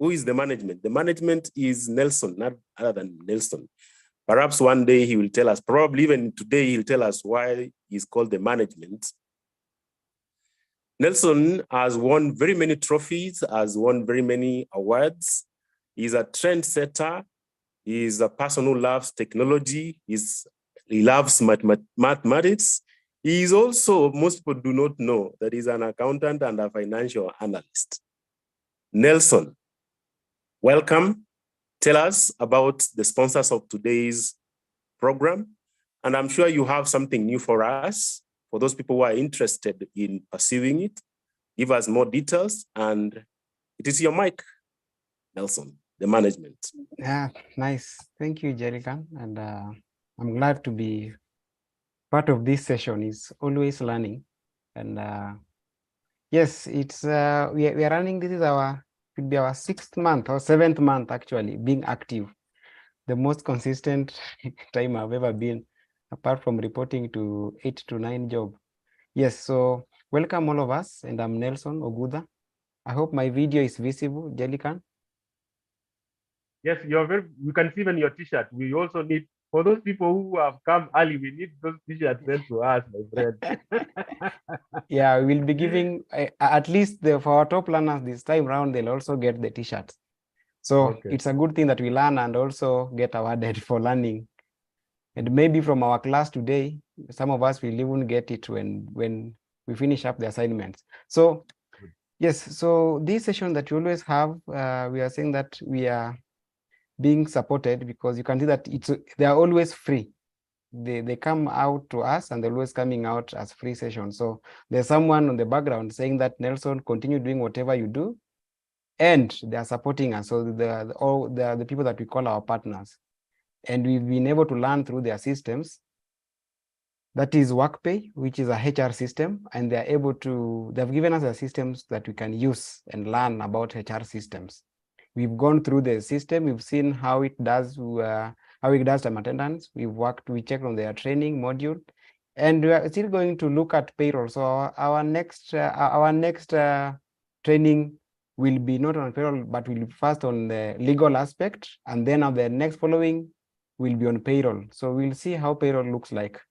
Who is the management? The management is Nelson, not other than Nelson. Perhaps one day he will tell us, probably even today, he'll tell us why he's called the management. Nelson has won very many trophies, has won very many awards. He's a trendsetter. He's a person who loves technology. He loves mathematics. He is also, most people do not know, that he's an accountant and a financial analyst. Nelson, welcome. Tell us about the sponsors of today's program. And I'm sure you have something new for us. For those people who are interested in pursuing it, give us more details. And it is your mic, Nelson, the management. Yeah, nice. Thank you, Jellican. And I'm glad to be part of this session. It's always learning. And yes, it's we are running. This is could be our 6th month or 7th month actually being active. The most consistent time I've ever been, apart from reporting to 8 to 9 job. Yes, so welcome all of us, and I'm Nelson Oguda. I hope my video is visible, Jellican. Yes, we can see even your t-shirt. We also need, for those people who have come early, we need those t-shirts sent to us, my friend. Yeah, we'll be giving at least for our top learners this time round, they'll also get the t-shirts. So okay, it's a good thing that we learn and also get awarded for learning. And maybe from our class today, some of us will even get it when we finish up the assignments. So yes, so this session that you always have, we are saying that we are being supported because you can see that they are always free. They come out to us and they're always coming out as free sessions. So there's someone on the background saying that, Nelson, continue doing whatever you do, and they are supporting us. So the people that we call our partners, and we've been able to learn through their systems. That is WorkPay, which is a HR system, and they've given us the systems that we can use and learn about HR systems. We've gone through the system. We've seen how it does time attendance. We checked on their training module, and we are still going to look at payroll. So our next training will be not on payroll, but will be first on the legal aspect, and then on the next following will be on payroll. So we'll see how payroll looks like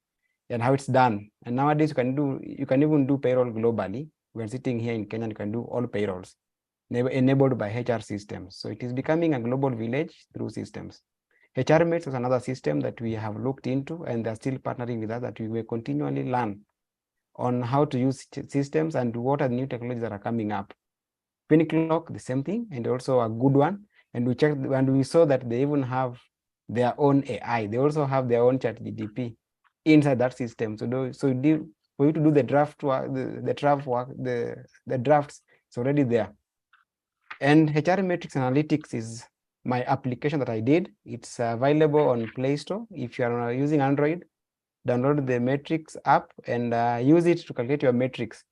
and how it's done. And nowadays you can even do payroll globally. We're sitting here in Kenya, you can do all payrolls enabled by HR systems. So it is becoming a global village through systems. HRMates is another system that we have looked into, and they're still partnering with us, that we will continually learn on how to use systems and what are the new technologies that are coming up. Finiclock, the same thing, and also a good one. And we checked and we saw that they even have their own AI. They also have their own ChatGPT inside that system. So for you to do the draft work, the drafts, it's already there. And HR Metrics Analytics is my application that I did. It's available on Play Store. If you are using Android, download the Metrics app and use it to calculate your metrics.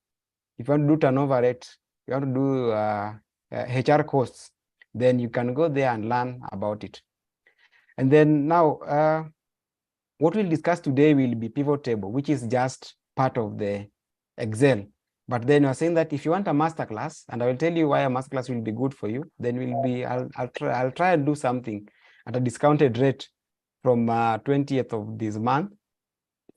If you want to do turnover rate, you want to do HR costs, then you can go there and learn about it. And then now, what we'll discuss today will be pivot table, which is just part of the Excel. But then you're saying that if you want a masterclass, and I will tell you why a masterclass will be good for you, then I'll try and do something at a discounted rate from 20th of this month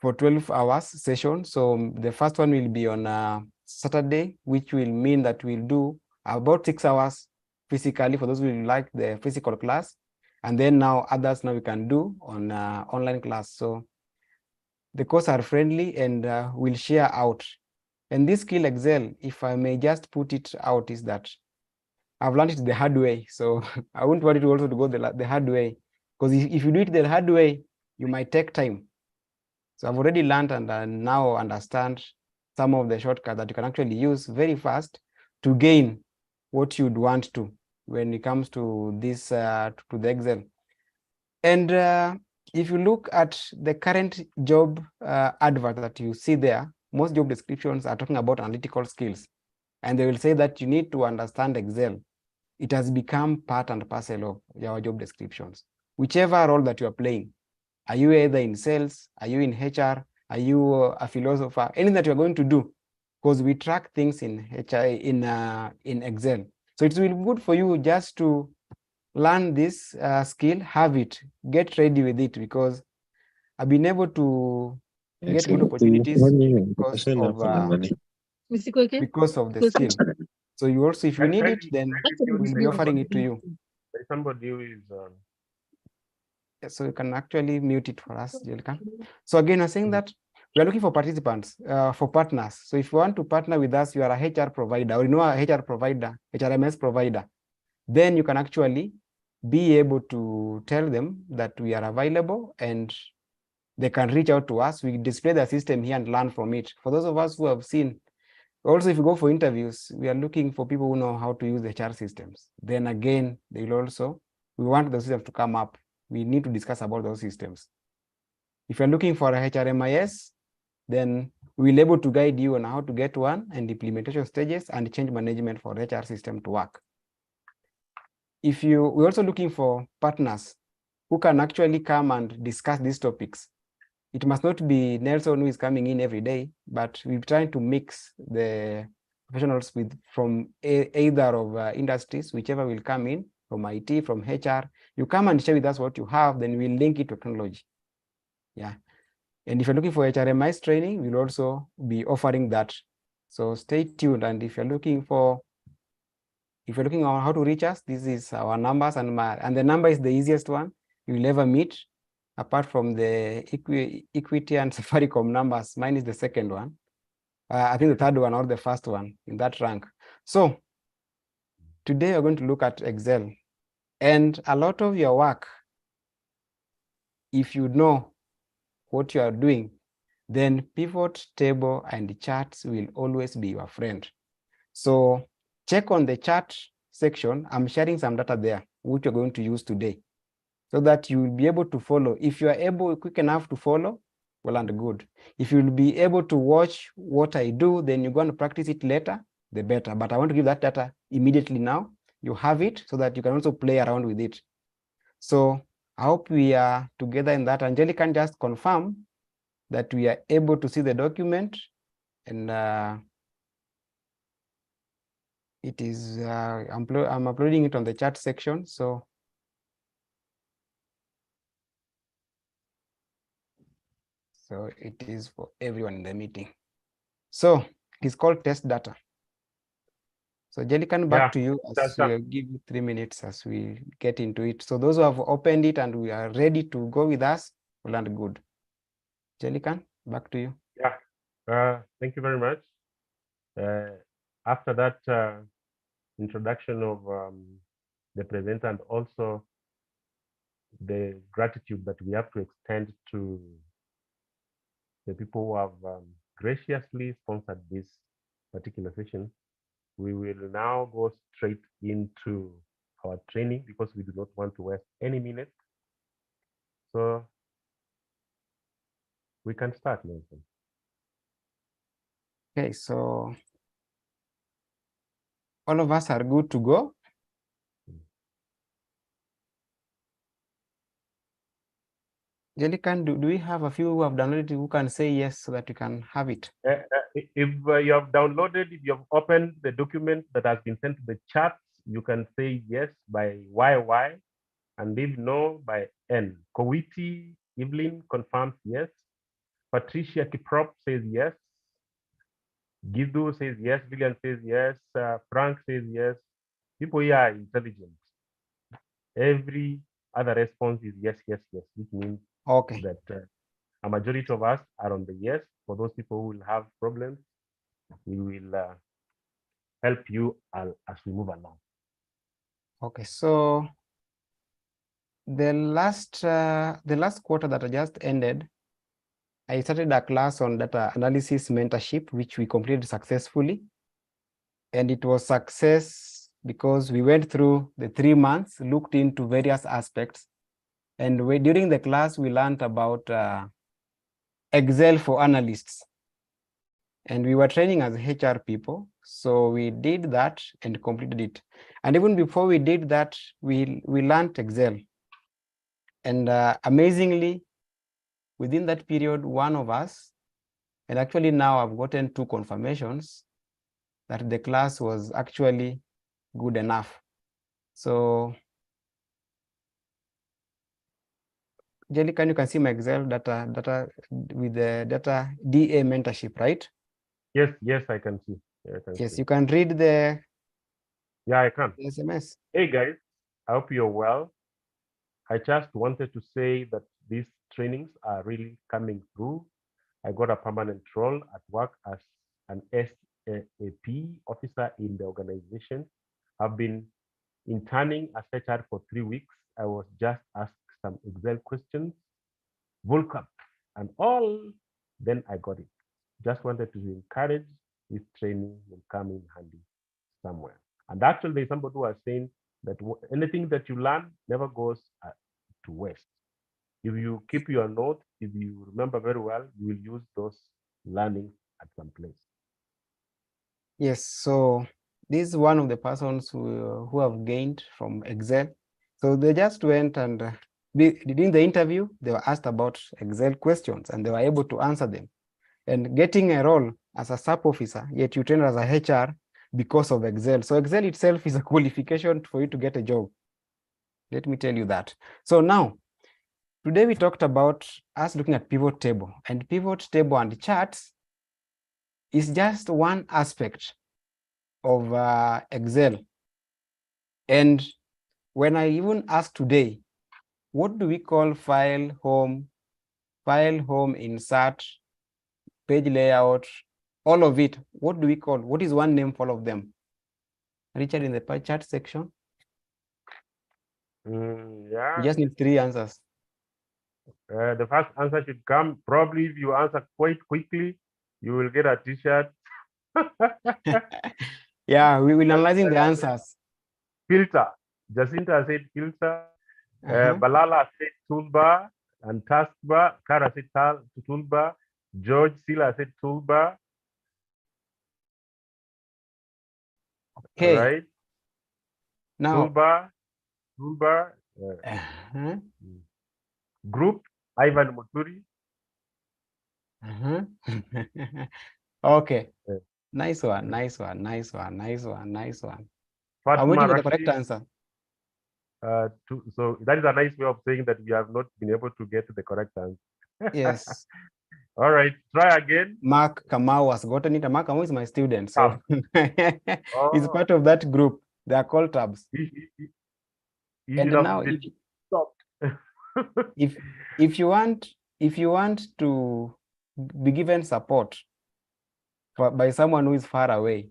for 12 hours session. So the first one will be on Saturday, which will mean that we'll do about 6 hours physically for those who like the physical class. And then now others we can do on online class. So the courses are friendly and we'll share out. And this skill Excel, if I may just put it out, is that I've learned it the hard way. So I wouldn't want it also to go the hard way, because if you do it the hard way, you might take time. So I've already learned and I now understand some of the shortcuts that you can actually use very fast to gain what you'd want to when it comes to this, to the Excel. And if you look at the current job advert that you see there, most job descriptions are talking about analytical skills. And they will say that you need to understand Excel. It has become part and parcel of your job descriptions. Whichever role that you are playing, are you either in sales, are you in HR, are you a philosopher, anything that you're going to do, because we track things in HR, in Excel. So it will be good for you just to learn this skill, have it, get ready with it, because I've been able to get good opportunities because of the skill. So you also, if you need it, then we'll be offering it to you. There's somebody who is So you can actually mute it for us, Jelika. So again, I'm saying that we are looking for participants, for partners. So if you want to partner with us, you are a HR provider, or you know a HR provider, HRMS provider, then you can actually be able to tell them that we are available and they can reach out to us. We display the system here and learn from it. For those of us who have seen, also if you go for interviews, we are looking for people who know how to use the HR systems. Then again, they will also, we want the systems to come up. We need to discuss about those systems. If you're looking for a HRMIS, then we'll be able to guide you on how to get one and implementation stages and change management for the HR system to work. We're also looking for partners who can actually come and discuss these topics. It must not be Nelson who is coming in every day, but we're trying to mix the professionals from either of industries, whichever will come in, from IT, from HR. You come and share with us what you have, then we'll link it to technology. Yeah. And if you're looking for HRMIS training, we'll also be offering that. So stay tuned. And if you're looking on how to reach us, this is our numbers, and the number is the easiest one you'll ever meet, apart from the Equity and Safaricom numbers. Mine is the second one. I think the third one or the first one in that rank. So today we're going to look at Excel, and a lot of your work, if you know what you are doing, then pivot table and charts will always be your friend. So check on the chart section. I'm sharing some data there, which you're going to use today, so that you will be able to follow. If you are quick enough to follow, well and good. If you'll be able to watch what I do, then you're going to practice it later, the better. But I want to give that data immediately now. You have it so that you can also play around with it. So I hope we are together in that. Angelica can just confirm that we are able to see the document, and it is, I'm uploading it on the chat section. So it is for everyone in the meeting. So it is called test data. So Jellican, back to you, as we give you 3 minutes as we get into it. So those who have opened it and we are ready to go with us, well and good. Jellican, back to you. Yeah, thank you very much. After that introduction of the presenter, and also the gratitude that we have to extend to the people who have graciously sponsored this particular session, we will now go straight into our training, because we do not want to waste any minute. So we can start, Nelson. Okay, so all of us are good to go. Jellican, do we have a few who have downloaded it who can say yes so that you can have it? If you have downloaded, if you have opened the document that has been sent to the chat, you can say yes by YY, and if no by N. Kowiti Evelyn confirms yes. Patricia Kiprop says yes. Gidu says yes. Lillian says yes. Frank says yes. People here are intelligent. Every other response is yes, yes, yes, which means that a majority of us are on the yes. For those people who will have problems, we will help you as we move along. Okay, so the last quarter that I just ended, I started a class on data analysis mentorship, which we completed successfully. And it was success because we went through the 3 months, looked into various aspects. And during the class, we learned about Excel for analysts. And we were training as HR people. So we did that and completed it. And even before we did that, we learned Excel. And amazingly, within that period, one of us, and actually now I've gotten 2 confirmations that the class was actually good enough. So Jelly, you can see my Excel data with the data DA mentorship, right? Yes, I can see. Yes, you can read the I can. SMS. Hey guys, I hope you're well. I just wanted to say that these trainings are really coming through. I got a permanent role at work as an SAP officer in the organization. I've been interning as HR for 3 weeks. I was just asked some Excel questions, VLOOKUP, and all. Then I got it. Just wanted to encourage this training will come in handy somewhere. And actually, there's somebody who was saying that anything that you learn never goes to waste. If you keep your notes, if you remember very well, you will use those learnings at some place. Yes, so this is one of the persons who have gained from Excel. So they just went and during the interview, they were asked about Excel questions and they were able to answer them. And getting a role as a sub officer, yet you train as a HR because of Excel. So Excel itself is a qualification for you to get a job. Let me tell you that. So now, today we talked about us looking at pivot table, and pivot table and charts is just one aspect of Excel. And when I even ask today, what do we call file, home, insert, page layout, all of it, what do we call? What is one name for all of them? Richard, in the pie chart section? Yeah. You just need 3 answers. The first answer should come. Probably if you answer quite quickly, you will get a t-shirt. Yeah, we will analyzing the answers. Filter. Jacinta said filter. Balala said toolbar and taskbar. Kara said toolbar. George Sila said toolbar. Okay. All right. Now, Toolbar. Group. Ivan Muturi. Okay. Yeah. Nice one. I'm Fatma waiting for the Rashid. correct answer. So that is a nice way of saying that we have not been able to get the correct answer. Yes. All right, try again. Mark Kamau has gotten it. Mark Kamau is my student, so he's Oh, part of that group. They are called tabs. he And should have now, been stopped. if you want to be given support by someone who is far away,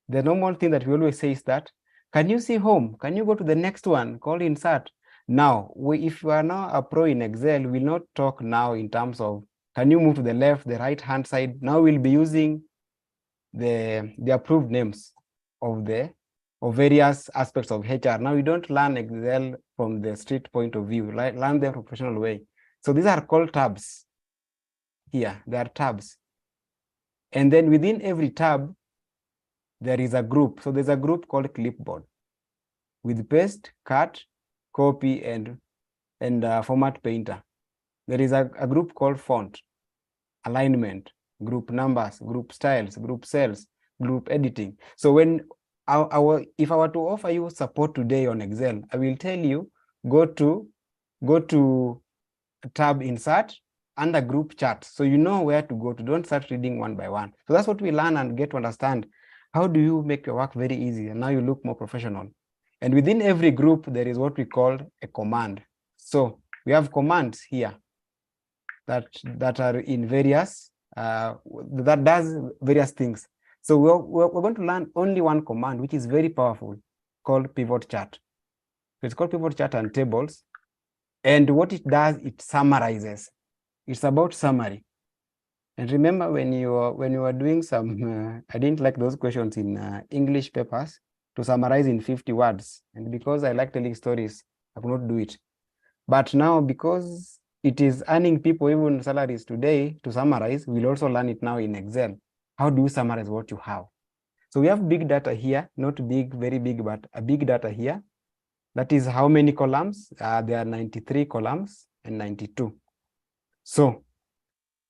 the normal thing that we always say is that, can you see home? Can you go to the next one? Call insert. Now, if you are now a pro in Excel, we'll not talk now in terms of, can you move to the left, the right-hand side? Now we'll be using the approved names of various aspects of HR. Now you don't learn Excel from the street point of view, learn them professional way. So these are called tabs. Here, they are tabs. And then within every tab, there is a group. So there's a group called clipboard with paste, cut, copy, and format painter. There is a group called font, alignment, group numbers, group styles, group cells, group editing. So when if I were to offer you support today on Excel, I will tell you, go to tab insert under group chart. So you know where to go to, don't start reading one by one. So that's what we learn and get to understand. How do you make your work very easy? And now you look more professional. And within every group, there is what we call a command. So we have commands here that are in various, that does various things. So we're going to learn only one command, which is very powerful, called pivot chart. So it's called pivot chart and tables. And what it does, it summarizes. It's about summary. And remember when you were doing some, I didn't like those questions in English papers to summarize in 50 words. And because I like telling stories, I could not do it. But now, because it is earning people even salaries today to summarize, we'll also learn it now in Excel. How do you summarize what you have? So we have big data here, not big, very big, but a big data here. That is how many columns? There are 93 columns and 92. So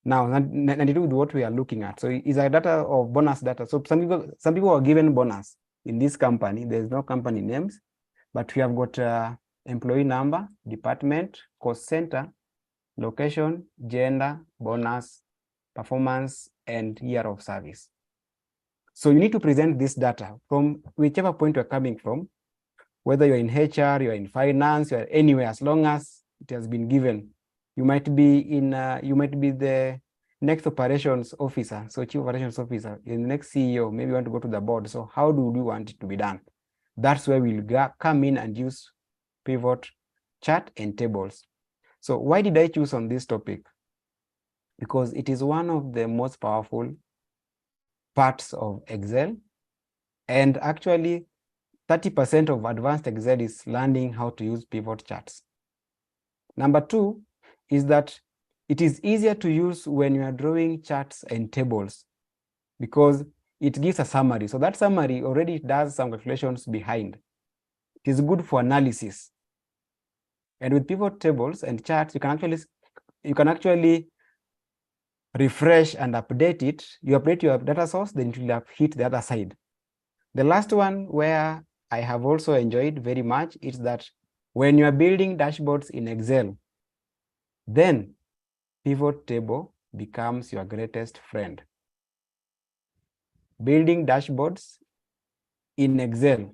now 92 is what we are looking at. So it's a data of bonus data. So some people are given bonus. in this company. There's no company names, but we have got employee number, department, cost center, location, gender, bonus, performance, and year of service. So you need to present this data from whichever point you're coming from, whether you're in HR, you're in finance, you're anywhere, as long as it has been given. You might be the next operations officer, so chief operations officer, in the next CEO, maybe you want to go to the board. So how do we want it to be done? That's where we'll come in and use pivot chart and tables. So why did I choose on this topic? Because it is one of the most powerful parts of Excel. And actually 30% of advanced Excel is learning how to use pivot charts. Number two is that it is easier to use when you are drawing charts and tables because it gives a summary. So that summary already does some calculations behind. It is good for analysis. And with pivot tables and charts, you can actually refresh and update it. You update your data source, then it will have hit the other side. The last one where I have also enjoyed very much is that when you are building dashboards in Excel, then pivot table becomes your greatest friend. Building dashboards in Excel,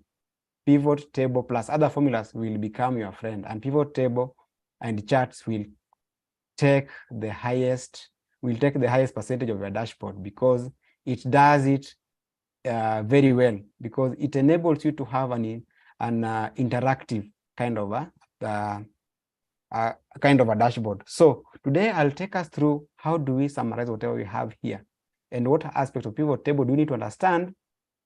pivot table plus other formulas will become your friend, and pivot table and charts will take the highest percentage of your dashboard because it does it very well, because it enables you to have an interactive kind of a dashboard. So today I'll take us through how do we summarize whatever we have here and what aspect of pivot table do we need to understand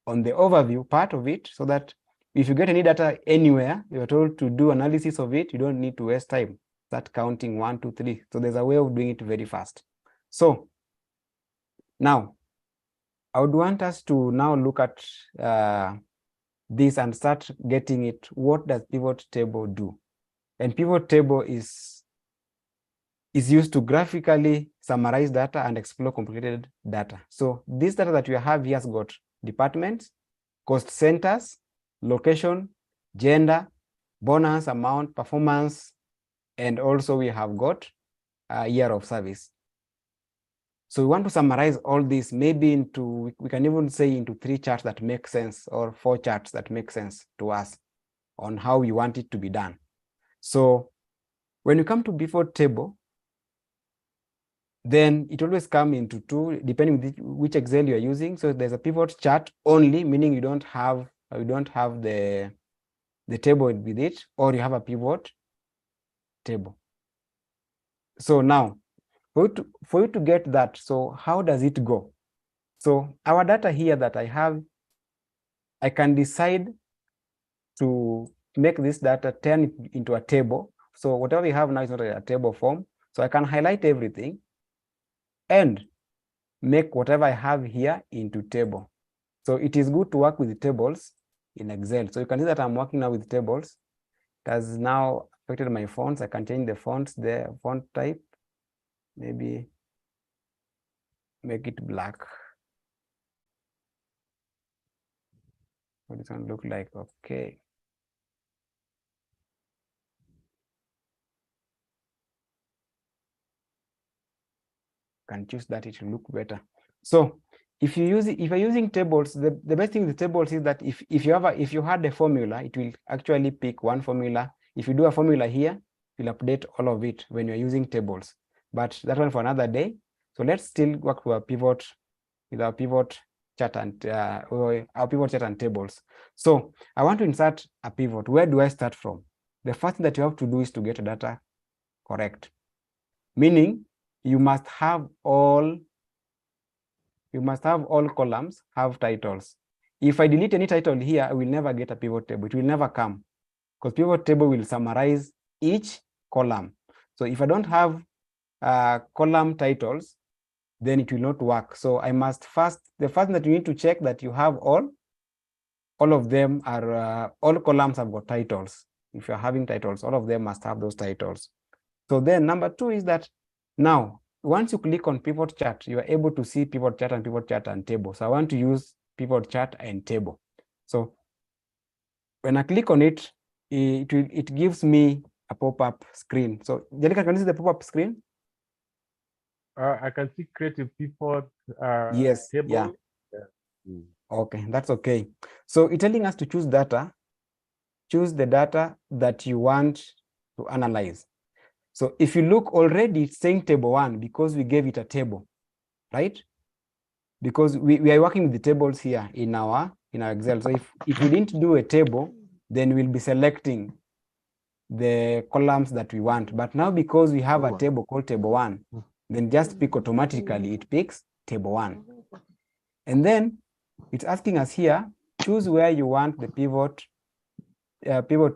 on the overview part of it, so that if you get any data anywhere, you're told to do analysis of it, you don't need to waste time. Start counting 1, 2, 3. So there's a way of doing it very fast. So now I would want us to now look at this and start getting it. What does pivot table do? And pivot table is used to graphically summarize data and explore complicated data. So this data that we have here has got departments, cost centers, location, gender, bonus, amount, performance, and also we have got year of service. So we want to summarize all this maybe into, we can even say into 3 charts that make sense, or 4 charts that make sense to us on how we want it to be done. So when you come to pivot table, then it always comes into 2, depending on which Excel you are using. So there's a pivot chart only, meaning you don't have the table with it, or you have a pivot table. So now, for you to get that, so how does it go? So our data here that I have, I can decide to make this data turn into a table. So whatever we have now is not a table form. So I can highlight everything and make whatever I have here into table. So it is good to work with the tables in Excel. So you can see that I'm working now with tables. It has now affected my fonts. I can change the fonts there, font type, maybe make it black. What does it look like? Okay. Can choose that, it will look better. So if you're using tables, the best thing with tables is that if you had a formula, it will actually pick one formula. If you do a formula here, you'll update all of it when you're using tables. But that one for another day. So let's still work with our pivot chart and our pivot chart and tables. So I want to insert a pivot. Where do I start from? The first thing that you have to do is to get data correct, meaning you must have all columns have titles. If I delete any title here, I will never get a pivot table. It will never come, because pivot table will summarize each column. So if I don't have column titles, then it will not work. So I must the first thing that you need to check that you have all of them are, all columns have got titles. If you're having titles, all of them must have those titles. So then number 2 is that now, once you click on pivot chart, you are able to see pivot chart and table. So I want to use pivot chart and table. So when I click on it, it gives me a pop-up screen. So Jelika, can you see the pop-up screen? I can see creative pivot Yes, table. yeah. Mm. Okay, that's okay. So it's telling us to choose data. Choose the data that you want to analyze. So if you look already, it's saying table 1 because we gave it a table, right? Because we are working with the tables here in our Excel. So if we didn't do a table, then we'll be selecting the columns that we want. But now because we have a table called table 1, then just pick automatically, it picks table 1. And then it's asking us here, choose where you want the pivot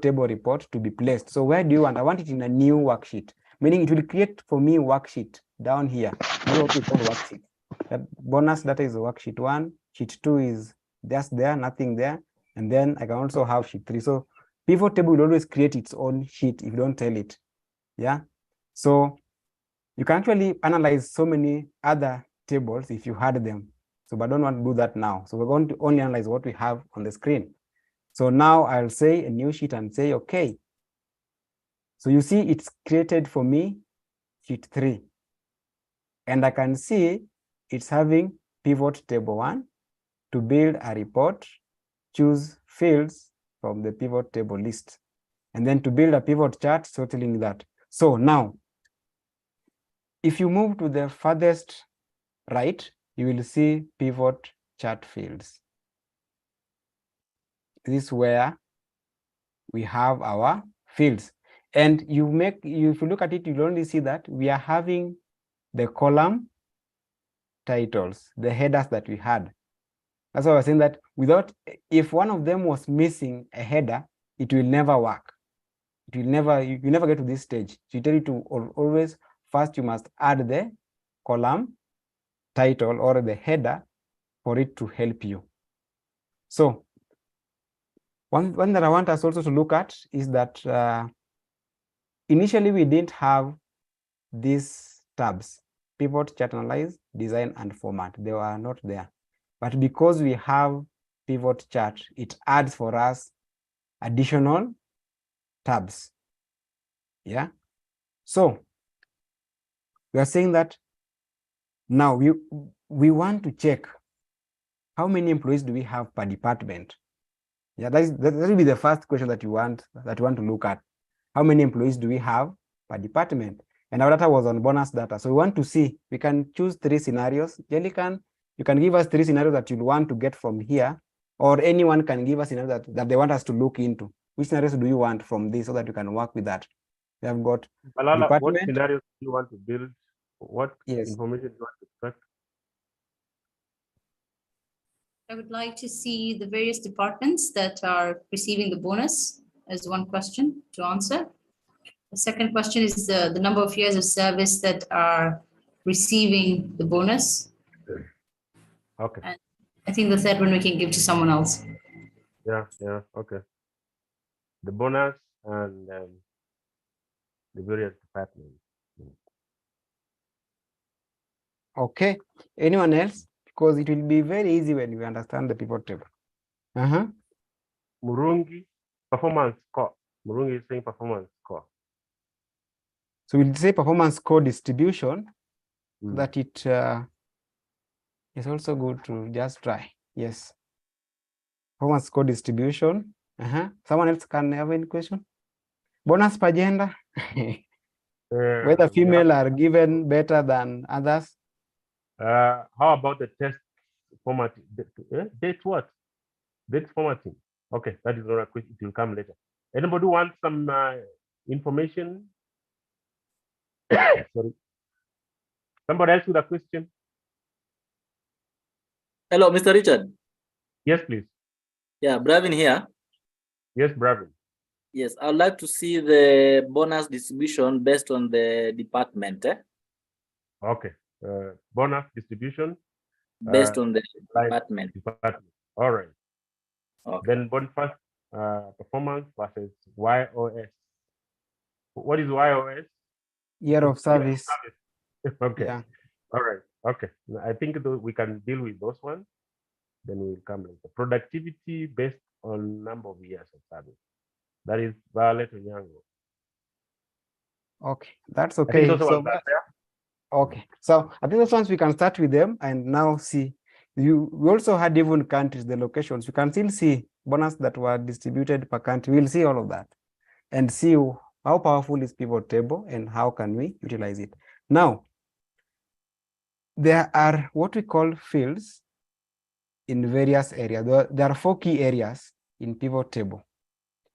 table report to be placed. So where do you want? I want it in a new worksheet, meaning it will create for me worksheet down here. This is what we call worksheet. That bonus data is worksheet 1, sheet 2 is just there, nothing there. And then I can also have sheet 3. So pivot table will always create its own sheet if you don't tell it. Yeah. So you can actually analyze so many other tables if you had them. So, but I don't want to do that now. So we're going to only analyze what we have on the screen. So now I'll say a new sheet and say, okay. So you see it's created for me sheet 3. And I can see it's having pivot table 1 to build a report, choose fields from the pivot table list. And then to build a pivot chart, so telling that. So now, if you move to the farthest right, you will see pivot chart fields. This is where we have our fields. And if you look at it, you'll only see that we are having the column titles, the headers that we had. That's why I was saying that if one of them was missing a header, it will never work. It will never, you never get to this stage. So you tell you to always, first you must add the column title or the header for it to help you. So one that I want us also to look at is that initially we didn't have these tabs: pivot, chart analyze, design, and format. They were not there. But because we have pivot chart, it adds for us additional tabs. Yeah. So we are saying that now we want to check how many employees do we have per department. Yeah, that will be the first question that you want to look at. How many employees do we have per department? And our data was on bonus data. So we want to see, we can choose 3 scenarios. Jelly, you can give us 3 scenarios that you want to get from here, or anyone can give us scenarios that they want us to look into. Which scenarios do you want from this so that you can work with that? We have got Malala, department. what scenarios do you want to build? What information do you want to extract? I would like to see the various departments that are receiving the bonus as one question to answer. The second question is the number of years of service that are receiving the bonus. Okay. And I think the third one we can give to someone else. Yeah, okay. The bonus and the various departments. Okay. Anyone else? Because it will be very easy when you understand the pivot table. Murungi, performance score. Murungi is saying performance score. So we'll say performance score distribution, that it is also good to just try. Yes. Performance score distribution. Someone else can have any question? Bonus per gender. Whether female are given better than others. How about the test formatting? Date what? Date formatting. Okay, that is not a question. It will come later. Anybody want some information? Sorry. Somebody else with a question? Hello, Mr. Richard. Yes, please. Yeah, Bravin here. Yes, Bravin. Yes, I would like to see the bonus distribution based on the department. Okay. Bonus distribution based on the department. All right. Okay. Then bonus performance versus YOS. What is YOS? Year of service. Okay. Yeah. All right. Okay. I think we can deal with those ones. Then we'll come later. Productivity based on number of years of service. That is Violet Onyango. Okay, that's I think okay. those So ones are there. okay, so I think those ones we can start with them and now see. We also had even countries, the locations. You can still see bonus that were distributed per country. We'll see all of that and see how powerful is pivot table and how can we utilize it. Now, there are what we call fields in various areas. There are 4 key areas in pivot table.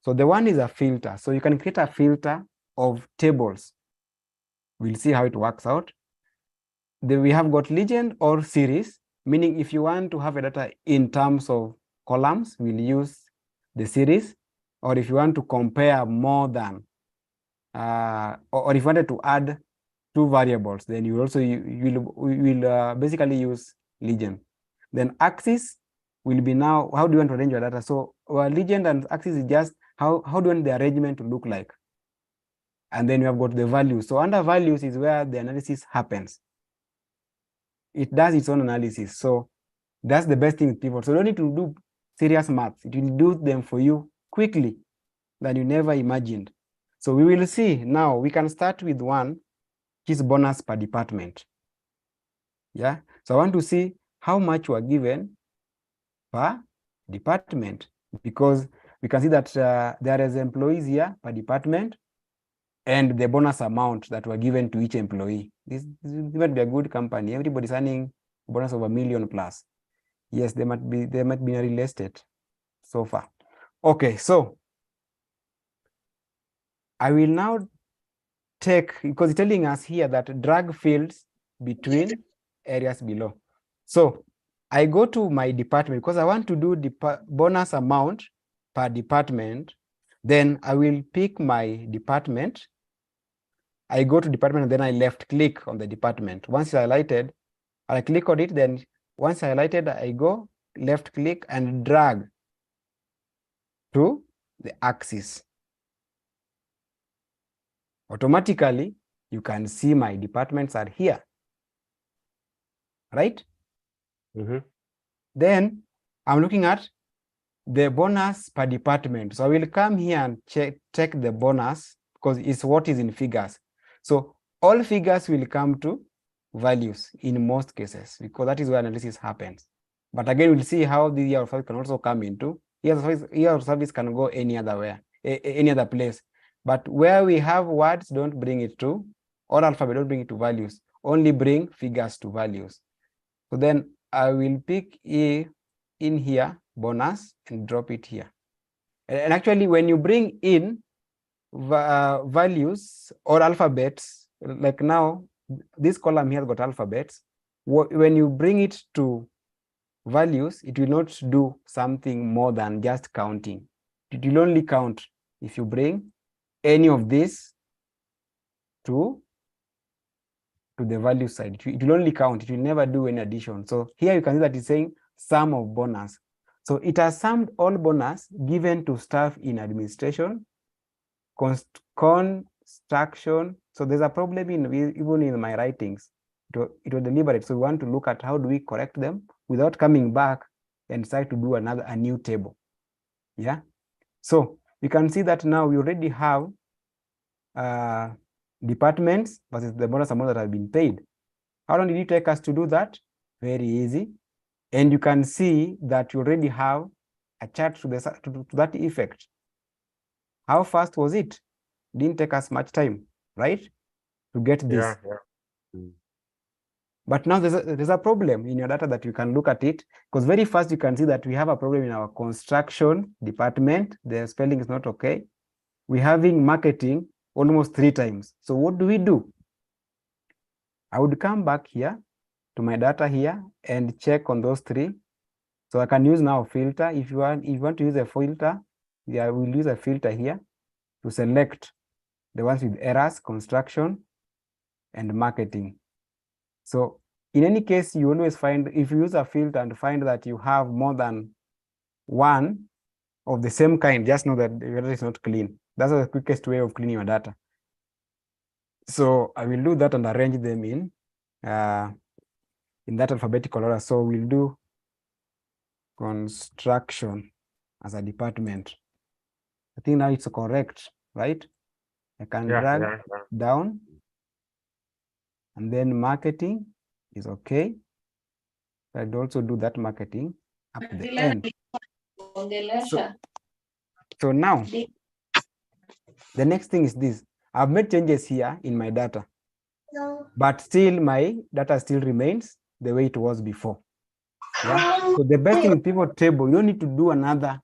So the one is a filter. So you can create a filter of tables. We'll see how it works out. Then we have got legend or series, meaning if you want to have a data in terms of columns, we'll use the series. Or if you want to compare more than, or if you wanted to add 2 variables, then you also will basically use legend. Then axis will be now, how do you want to arrange your data? So legend and axis is just how do you want the arrangement to look like? And then you have got the values. So under values is where the analysis happens. It does its own analysis. So that's the best thing with pivot. So you don't need to do serious maths. It will do them for you quickly than you never imagined. So we will see now. We can start with one, which is bonus per department. Yeah. So I want to see how much were given per department, because we can see that there is employees here per department and the bonus amount that were given to each employee. This might be a good company. Everybody's earning a bonus of $1 million plus. Yes, they might be in a real estate so far. Okay, so I will now take, because it's telling us here that drag fields between areas below. So I go to my department because I want to do the bonus amount per department. Then I will pick my department. I go to department and then I left click on the department. Once it's highlighted, I click on it. Then once highlighted, I go left click and drag to the axis. Automatically, you can see my departments are here, right? Mm-hmm. Then I'm looking at the bonus per department. So I will come here and check the bonus because it's what is in figures. So all figures will come to values in most cases because that is where analysis happens. But again, we'll see how the year of service can also come into. Year of service can go any other way, any other place. But where we have words, don't bring it to, or alphabet, don't bring it to values. Only bring figures to values. So then I will pick A in here, bonus, and drop it here. And actually, when you bring in values or alphabets, like now, this column here has got alphabets. When you bring it to values, it will not do something more than just counting. It will only count if you bring any of this to the value side. It will only count. It will never do any addition. So here you can see that it's saying sum of bonus. So it has summed all bonus given to staff in administration, construction. So there's a problem even in my writings. It was deliberate. So we want to look at how do we correct them without coming back and decide to do a new table. Yeah. So you can see that now we already have departments versus the bonus amount that have been paid. How long did it take us to do that? Very easy. And you can see that you already have a chart to that effect. How fast was it? Didn't take us much time, right? To get this. Yeah, yeah. Mm. But now there's a problem in your data that you can look at it, because very fast you can see that we have a problem in our construction department. The spelling is not okay. We're having marketing almost 3 times. So what do? I would come back here to my data here and check on those 3. So I can use now a filter. If you want to use a filter, yeah, I will use a filter here to select the ones with errors, construction, and marketing. So in any case, you always find, if you use a filter and find that you have more than one of the same kind, just know that your data is not clean. That's the quickest way of cleaning your data. So I will do that and arrange them in that alphabetical order. So we'll do construction. as a department. I think now it's correct, right? I can Yeah, drag yeah, yeah. down, and then marketing is okay. I'd also do that marketing up the end. So now, the next thing is this. I've made changes here in my data, but still my data still remains the way it was before. Yeah. So the best thing in pivot table, you don't need to do another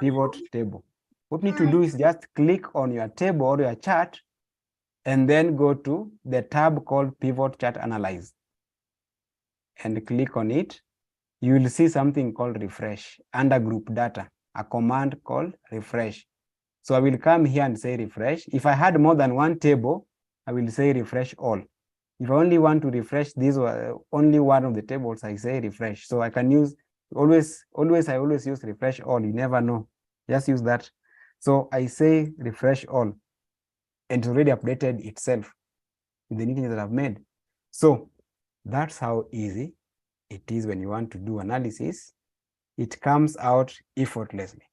pivot table. What you need to do is just click on your table or your chart and then go to the tab called Pivot Chart Analyze and click on it. You will see something called refresh under group data, a command called refresh. So I will come here and say refresh. If I had more than one table, I will say refresh all. If I only want to refresh this only one of the tables, I say refresh. So I can use I always use refresh all. You never know. Just use that. So I say refresh all, and it's already updated itself with the new changes that I've made. So that's how easy it is when you want to do analysis. It comes out effortlessly.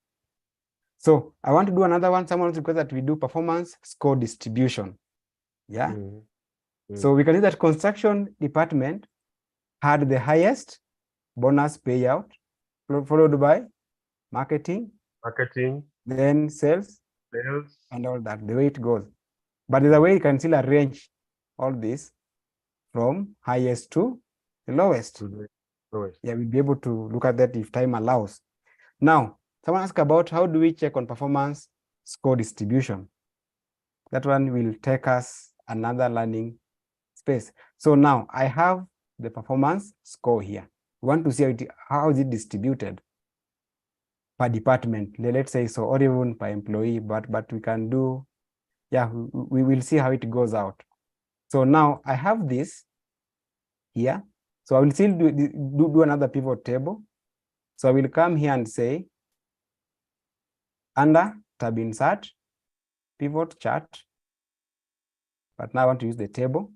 So I want to do another one. Someone requested that we do performance score distribution. Yeah. So we can see that construction department had the highest bonus payout, followed by marketing, then sales, and all that, the way it goes. But there's a way you can still arrange all this from highest to the lowest. Yeah, we'll be able to look at that if time allows. Now, someone asked about how do we check on performance score distribution? That one will take us another learning space. So now I have the performance score here. We want to see how is it distributed per department. Let's say so, or even per employee, but we can do, yeah, we will see how it goes out. So now I have this here. So I will still do another pivot table. So I will come here and say under tab insert, pivot chart, but now I want to use the table.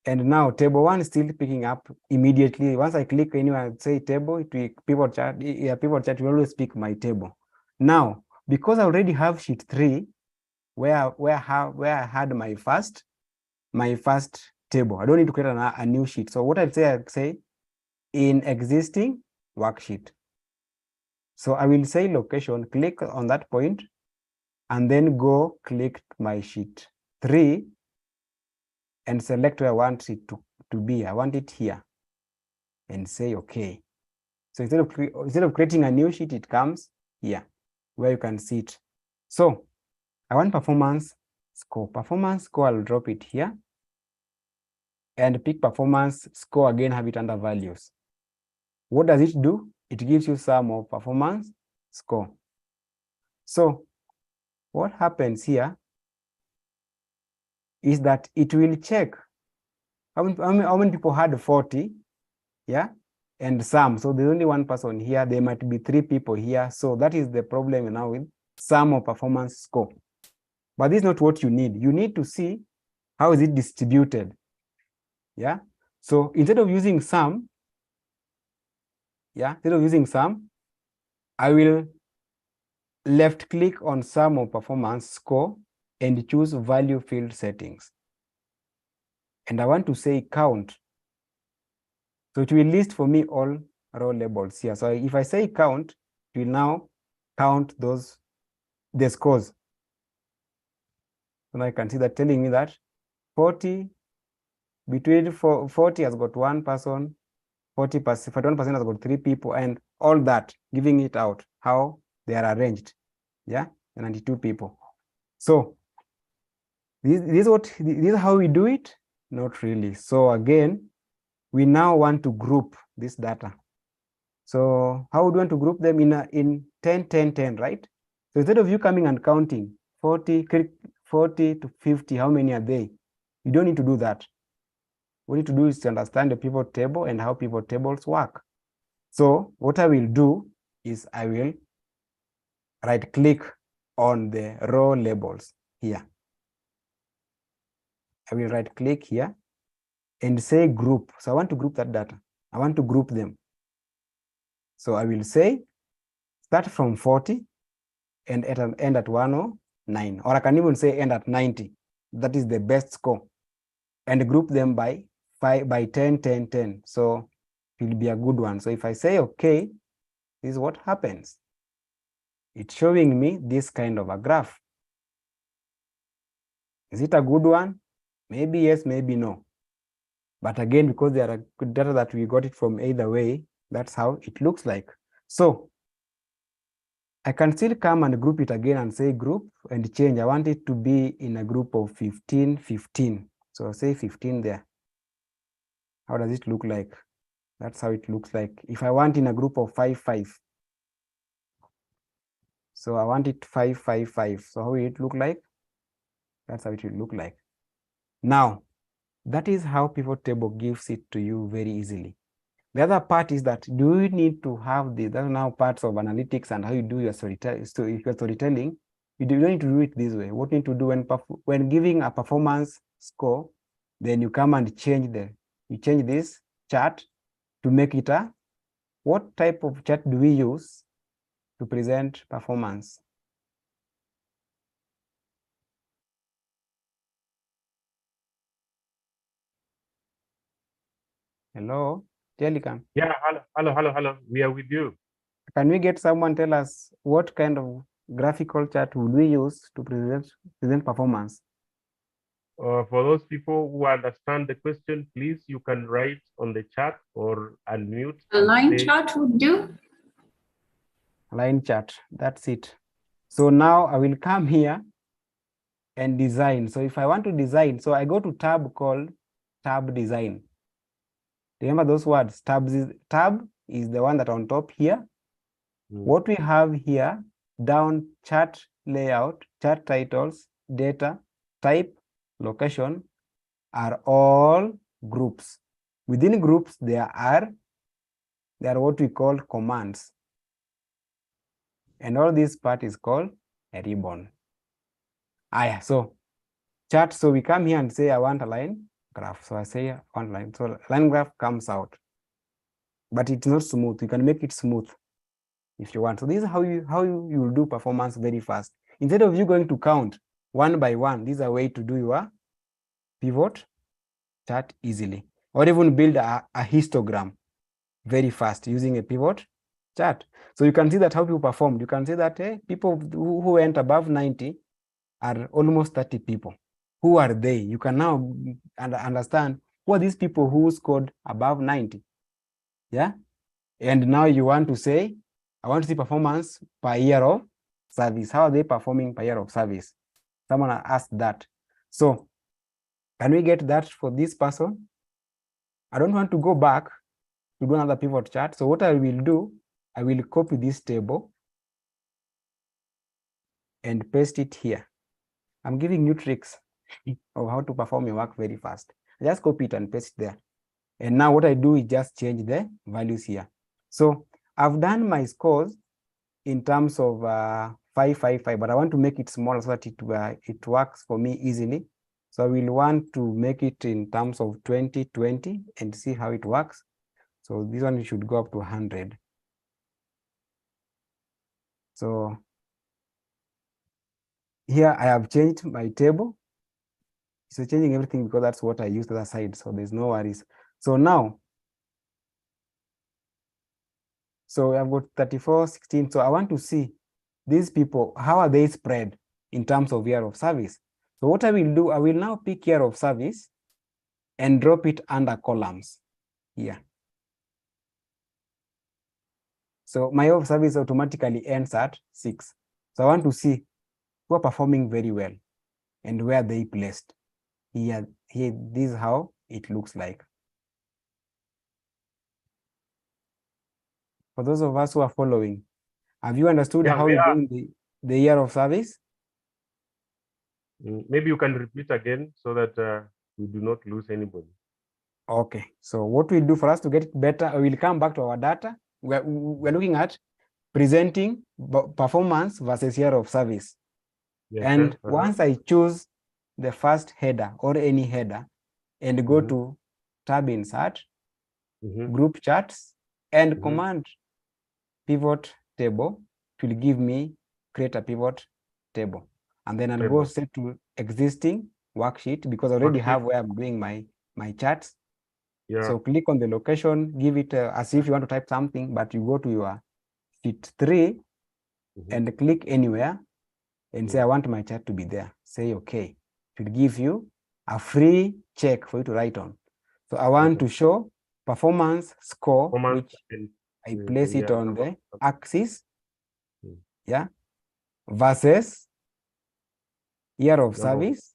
And now table one is still picking up immediately. Once I click anywhere and say table, it will pivot chart. Yeah, pivot chart will always pick my table. Now, because I already have sheet 3, where I had my first table, I don't need to create a new sheet. So what I'd say in existing worksheet. So I will say location, click on that point, and then go click my sheet 3 and select where I want it to be. I want it here and say okay. So instead of creating a new sheet, it comes here where you can see it. So I want performance score. Performance score, I'll drop it here and pick performance score again, have it under values. What does it do? It gives you sum of performance score. So what happens here is that it will check how many people had 40, yeah, and sum. So there's only one person here. There might be 3 people here. So that is the problem now with sum of performance score. But this is not what you need. You need to see how is it distributed. Yeah. So instead of using sum, I will left click on sum of performance score and choose value field settings. And I want to say count. So it will list for me all row labels here. So if I say count, it will now count the scores. So now I can see that telling me that 40, between 40 has got 1 person, 40%, 41% has got 3 people, and all that, giving it out how they are arranged. Yeah, 92 people. So this is how we do it? Not really. So again, we now want to group this data. So how would we want to group them in 10, 10, 10, right? So instead of you coming and counting 40 to 50, how many are they? You don't need to do that. What you need to do is to understand the pivot table and how pivot tables work. So what I will do is I will right click on the row labels here. I will right click here and say group. So I want to group that data. I want to group them. So I will say start from 40 and end at 109, or I can even say end at 90. That is the best score, and group them by 10, 10, 10. So it will be a good one. So if I say okay, this is what happens. It's showing me this kind of a graph. Is it a good one? Maybe yes, maybe no. But again, because there are good data that we got it from either way, that's how it looks like. So I can still come and group it again and say group and change. I want it to be in a group of 15, 15. So I'll say 15 there. How does it look like? That's how it looks like. If I want in a group of 5, 5. So I want it 5, 5, 5. So how will it look like? That's how it will look like. Now, that is how pivot table gives it to you very easily. The other part is that, do you need to have this? That's now parts of analytics and how you do your storytelling. So if you're storytelling, you don't need to do it this way. What you need to do when giving a performance score, then you come and change this chart to make it a, what type of chart do we use to present performance? Hello, Jelican. Yeah, hello. We are with you. Can we get someone tell us what kind of graphical chart would we use to present performance? For those people who understand the question, please, you can write on the chat or unmute. A line chart would do. Line chart, that's it. So now I will come here and design. So if I want to design, so I go to tab called tab design. Remember those words, tab is the one that on top here. What we have here, down chart layout, chart titles, data, type, location are all groups. Within groups, there are what we call commands. And all this part is called a ribbon. So chart, so we come here and say, I want a line graph. So I say one line. So line graph comes out, but it's not smooth. You can make it smooth if you want. So this is how you will do performance very fast. Instead of you going to count one by one, this is a way to do your pivot chart easily, or even build a histogram very fast using a pivot chart. So you can see that how people performed. You can see that people who went above 90 are almost 30 people. Who are they? You can now understand who are these people who scored above 90. Yeah. And now you want to say, I want to see performance per year of service. How are they performing per year of service? Someone asked that. So can we get that for this person? I don't want to go back to do another pivot chart. So what I will do, I will copy this table and paste it here. I'm giving you tricks of how to perform your work very fast. I just copy it and paste it there. And now what I do is just change the values here. So I've done my scores in terms of 5, 5, 5, but I want to make it smaller so that it works for me easily. So I will want to make it in terms of 20, 20 and see how it works. So this one should go up to 100. So here I have changed my table. So changing everything because that's what I used the other side. So there's no worries. So now, so I've got 34, 16. So I want to see these people, how are they spread in terms of year of service? So what I will do, I will now pick year of service and drop it under columns here. So my year of service automatically ends at 6. So I want to see who are performing very well and where they placed. Here, this is how it looks like. For those of us who are following, have you understood how we're doing the year of service? Maybe you can repeat again so that we do not lose anybody. Okay, so what we'll do for us to get it better, we'll come back to our data. We're looking at presenting performance versus year of service. Yes, and once I choose the first header or any header and go to tab insert, group charts and command pivot table, it will give me create a pivot table. And then I'll go Table. set to existing worksheet because I already Worksheet. have where I'm doing my charts. Yeah. So click on the location, give it as if you want to type something, but you go to your sheet 3 and click anywhere and say, I want my chart to be there. Say, okay. It will give you a free check for you to write on. So I want to show performance score, Performance which and, I place it on number the axis, Mm. yeah, versus year of Number. service.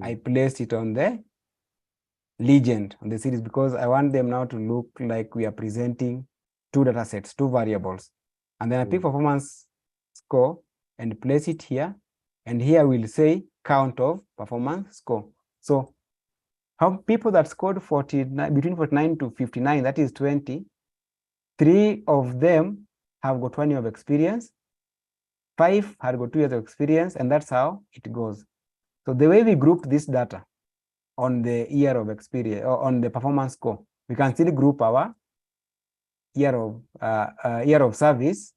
I placed it on the legend on the series because I want them now to look like we are presenting two data sets, two variables. And then I pick performance score and place it here. And here we'll say count of performance score. So how people that scored 49, between 49 to 59, that is 20, 3 of them have got 1 year of experience, 5 had got 2 years of experience, and that's how it goes. So the way we grouped this data on the year of experience or on the performance score, we can still group our year of service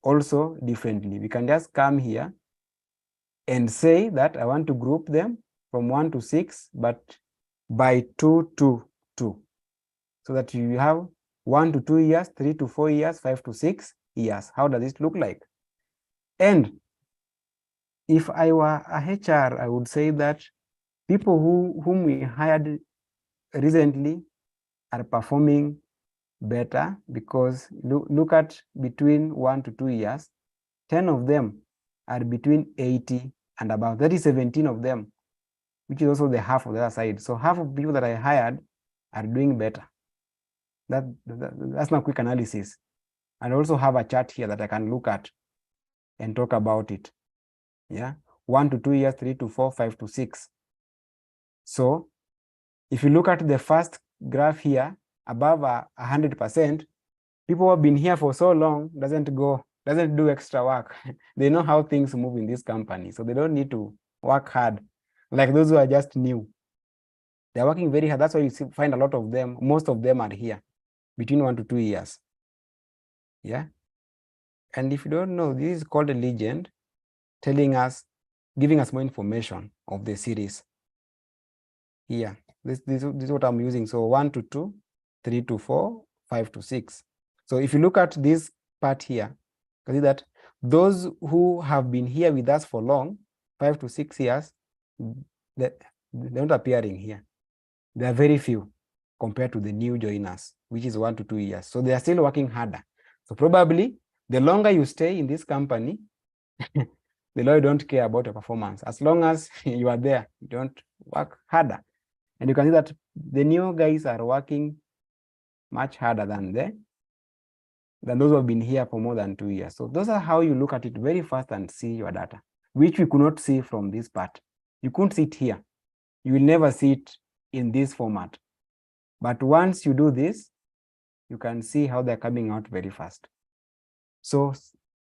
also differently. We can just come here and say that I want to group them from 1 to 6, but by 2 to 2, so that you have 1 to 2 years, 3 to 4 years, 5 to 6 years. How does it look like? And if I were a HR, I would say that people whom we hired recently are performing better because look at between 1 to 2 years, 10 of them are between 80 and above. That is 17 of them, which is also the half of the other side. So half of people that I hired are doing better. That's not quick analysis. And also have a chart here that I can look at and talk about it. Yeah, 1 to 2 years, 3 to 4, 5 to 6. So if you look at the first graph here, above 100%, people who have been here for so long doesn't do extra work. They know how things move in this company, so they don't need to work hard like those who are just new. They're working very hard. That's why you find a lot of them, most of them are here between 1 to 2 years. Yeah. And if you don't know, this is called a legend, telling us, giving us more information of the series. Here, this is what I'm using. So 1 to 2, 3 to 4, 5 to 6. So if you look at this part here, you see that those who have been here with us for long, 5 to 6 years, they're not appearing here. There are very few compared to the new joiners, which is 1 to 2 years. So they are still working harder. So probably the longer you stay in this company, the longer you don't care about your performance. As long as you are there, you don't work harder. And you can see that the new guys are working much harder than those who have been here for more than 2 years. So those are how you look at it very fast and see your data, which we could not see from this part. You couldn't see it here. You will never see it in this format. But once you do this, you can see how they're coming out very fast. So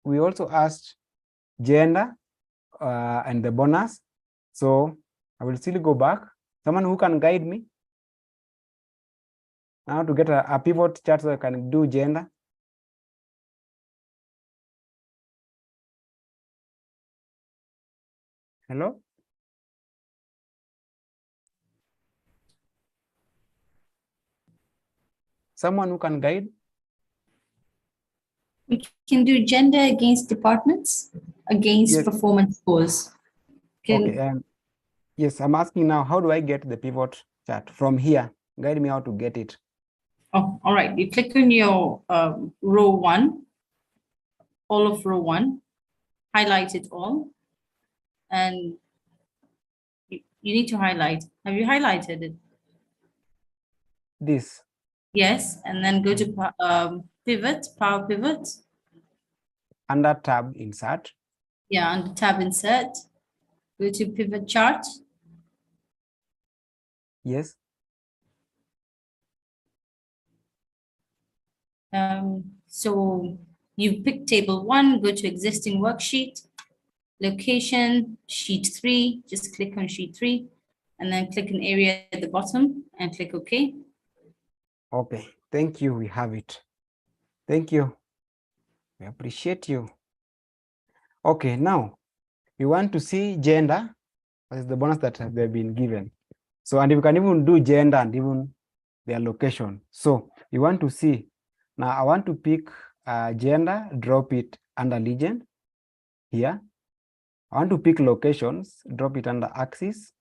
we also asked gender and the bonus. So I will still go back. Someone who can guide me now to get a pivot chart so I can do gender. Hello? Someone who can guide? We can do gender against departments, against Yes. performance scores. Okay. Yes, I'm asking now, how do I get the pivot chart from here? Guide me how to get it. Oh, all right. You click on your row 1, all of row 1, highlight it all, and you need to highlight. Have you highlighted it? This. Yes, and then go to pivot, power pivot. Under tab insert. Yeah, under tab insert, go to pivot chart. Yes. So you pick table 1, go to existing worksheet, location, sheet 3, just click on sheet 3, and then click an area at the bottom and click OK. Okay, thank you. We have it. Thank you. We appreciate you. Okay, now we want to see gender as the bonus that they've been given. So, and we can even do gender and even their location. So we want to see, now I want to pick gender, drop it under legend here. I want to pick locations, drop it under axis,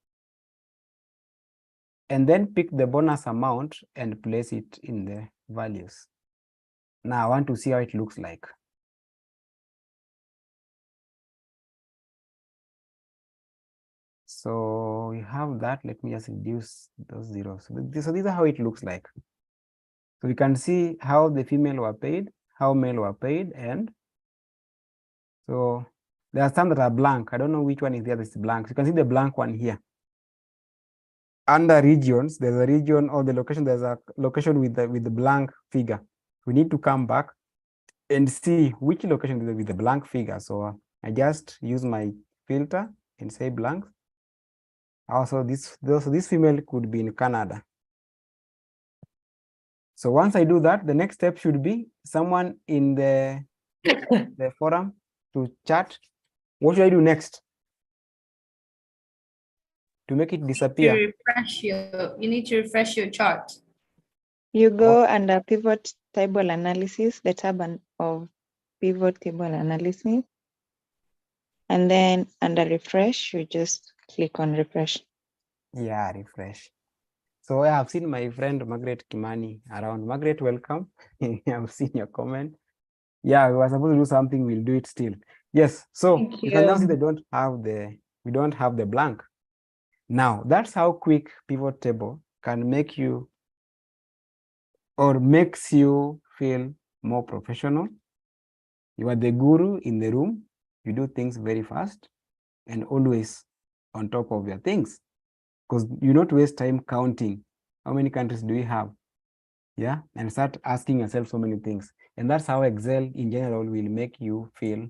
and then pick the bonus amount and place it in the values. Now I want to see how it looks like. So we have that. Let me just reduce those zeros. So these are how it looks like. So we can see how the female were paid, how male were paid, and so there are some that are blank. I don't know which one is the other is blank. So you can see the blank one here. Under regions, there's a region or the location, there's a location with the blank figure. We need to come back and see which location is with the blank figure. So I just use my filter and say blank. Also, this female could be in Canada. So once I do that, the next step should be someone in the forum to chat. What should I do next to make it disappear? You need to refresh your chart. You go under pivot table analysis, the tab of pivot table analysis. And then under refresh, you just click on refresh. Yeah, refresh. So I have seen my friend Margaret Kimani around. Margaret, welcome. I've seen your comment. Yeah, we were supposed to do something, we'll do it still. Yes, so you can now see we don't have the blank. Now that's how quick pivot table can make you or makes you feel more professional. You are the guru in the room. You do things very fast and always on top of your things, because you don't waste time counting how many countries do we have, yeah, and start asking yourself so many things. And that's how Excel in general will make you feel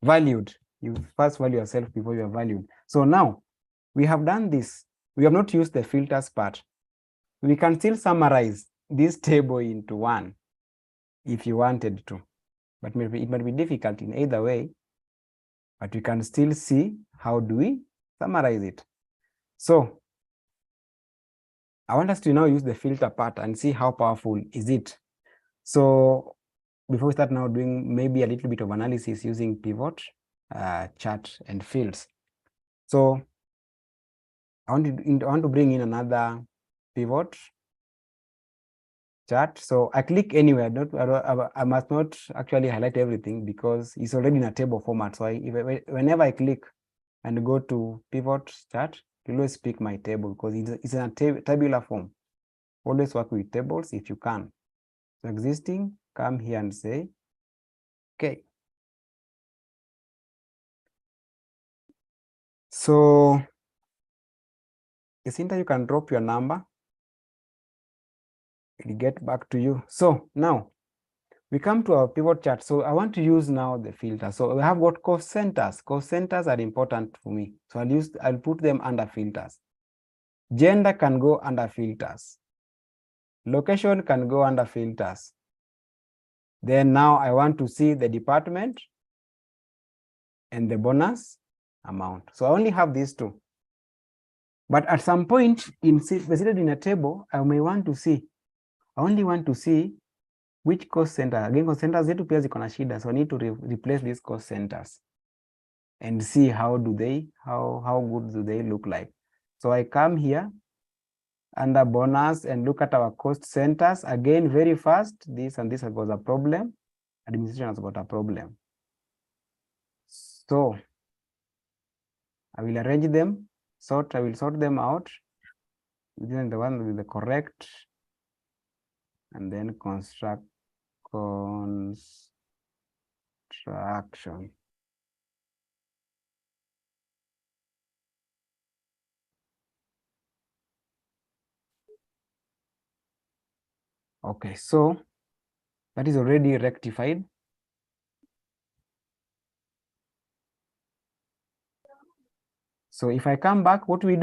valued. You first value yourself before you are valued. So now we have done this. We have not used the filters part. We can still summarize this table into one if you wanted to, but it might be difficult in either way, but we can still see how do we summarize it. So I want us to now use the filter part and see how powerful is it. So before we start now doing maybe a little bit of analysis using pivot, chart, and fields. So I want to bring in another pivot chart. So I click anywhere. I must not actually highlight everything because it's already in a table format. So whenever I click and go to pivot chart, you always pick my table because it's in a tabular form. Always work with tables if you can. So existing, come here and say, okay. So Jacinta, you can drop your number. It'll get back to you. So now we come to our pivot chart. So I want to use now the filter. So we have got cost centers. Cost centers are important for me. So I'll put them under filters. Gender can go under filters. Location can go under filters. Then now I want to see the department and the bonus amount. So I only have these two. But at some point, visited in a table, I may want to see, I only want to see which cost center. Again, cost centers zetu pia ziko na shida, so I need to replace these cost centers and see how good do they look like. So I come here under bonus and look at our cost centers. Again, very fast, this and this has got a problem. Administration has got a problem. So I will arrange them. I will sort them out. Then the one with the correct, and then construction. Okay, so that is already rectified. So if I come back, what we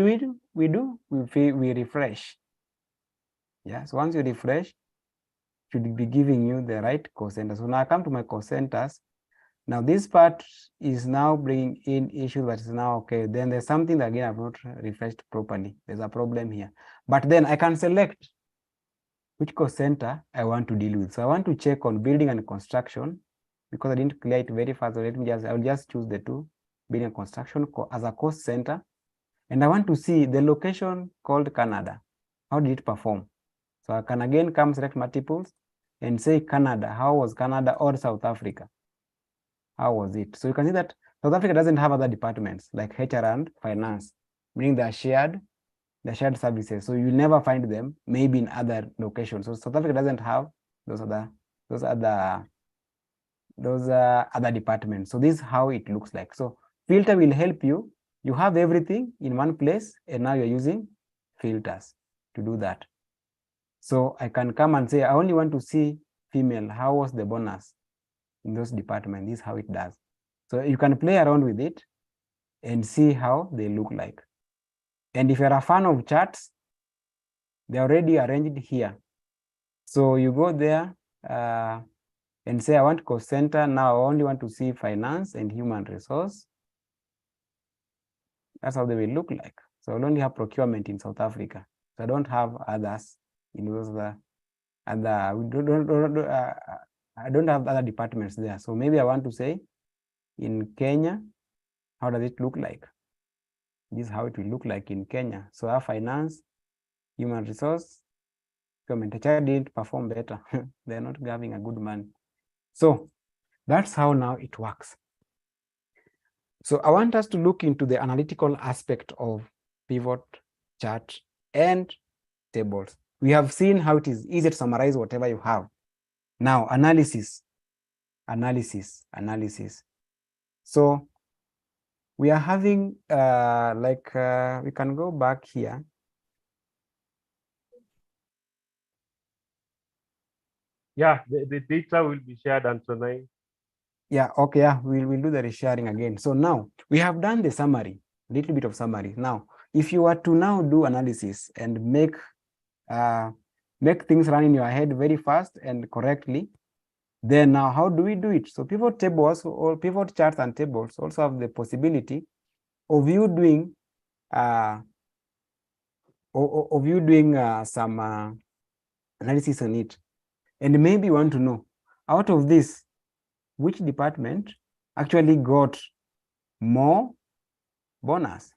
refresh. Yeah, so once you refresh, should be giving you the right cost center. So now I come to my cost centers. Now this part is now bringing in issue that is now okay. Then there's something that again I've not refreshed properly. There's a problem here. But then I can select which cost center I want to deal with. So I want to check on building and construction because I didn't clear it very fast. So I'll just choose the two, building and construction as a cost center. And I want to see the location called Canada. How did it perform? So I can again come select multiples and say Canada. How was Canada or South Africa? How was it? So you can see that South Africa doesn't have other departments like HR and finance, meaning they're shared services. So you never find them maybe in other locations. So South Africa doesn't have those other departments. So this is how it looks like. So filter will help you. You have everything in one place, and now you're using filters to do that. So I can come and say, I only want to see female. How was the bonus in those departments? This is how it does. So you can play around with it and see how they look like. And if you're a fan of charts, they're already arranged here. So you go there and say, I want cost center. Now I only want to see finance and human resource. That's how they will look like. So I only have procurement in South Africa. So I don't have others in those other. I don't have other departments there. So maybe I want to say in Kenya, how does it look like? This is how it will look like in Kenya. So our finance, human resource, government didn't perform better. They're not having a good money. So that's how now it works. So I want us to look into the analytical aspect of pivot chart and tables. We have seen how it is easy to summarize whatever you have. Now, analysis. So we are having we can go back here. Yeah, the data will be shared, Antonio. Yeah, okay, yeah, we'll do the resharing again. So now we have done the summary, little bit of summary. Now, if you were to now do analysis and make things run in your head very fast and correctly, then now how do we do it? So pivot tables or pivot charts and tables also have the possibility of you doing some analysis on it. And maybe you want to know, out of this, which department actually got more bonus?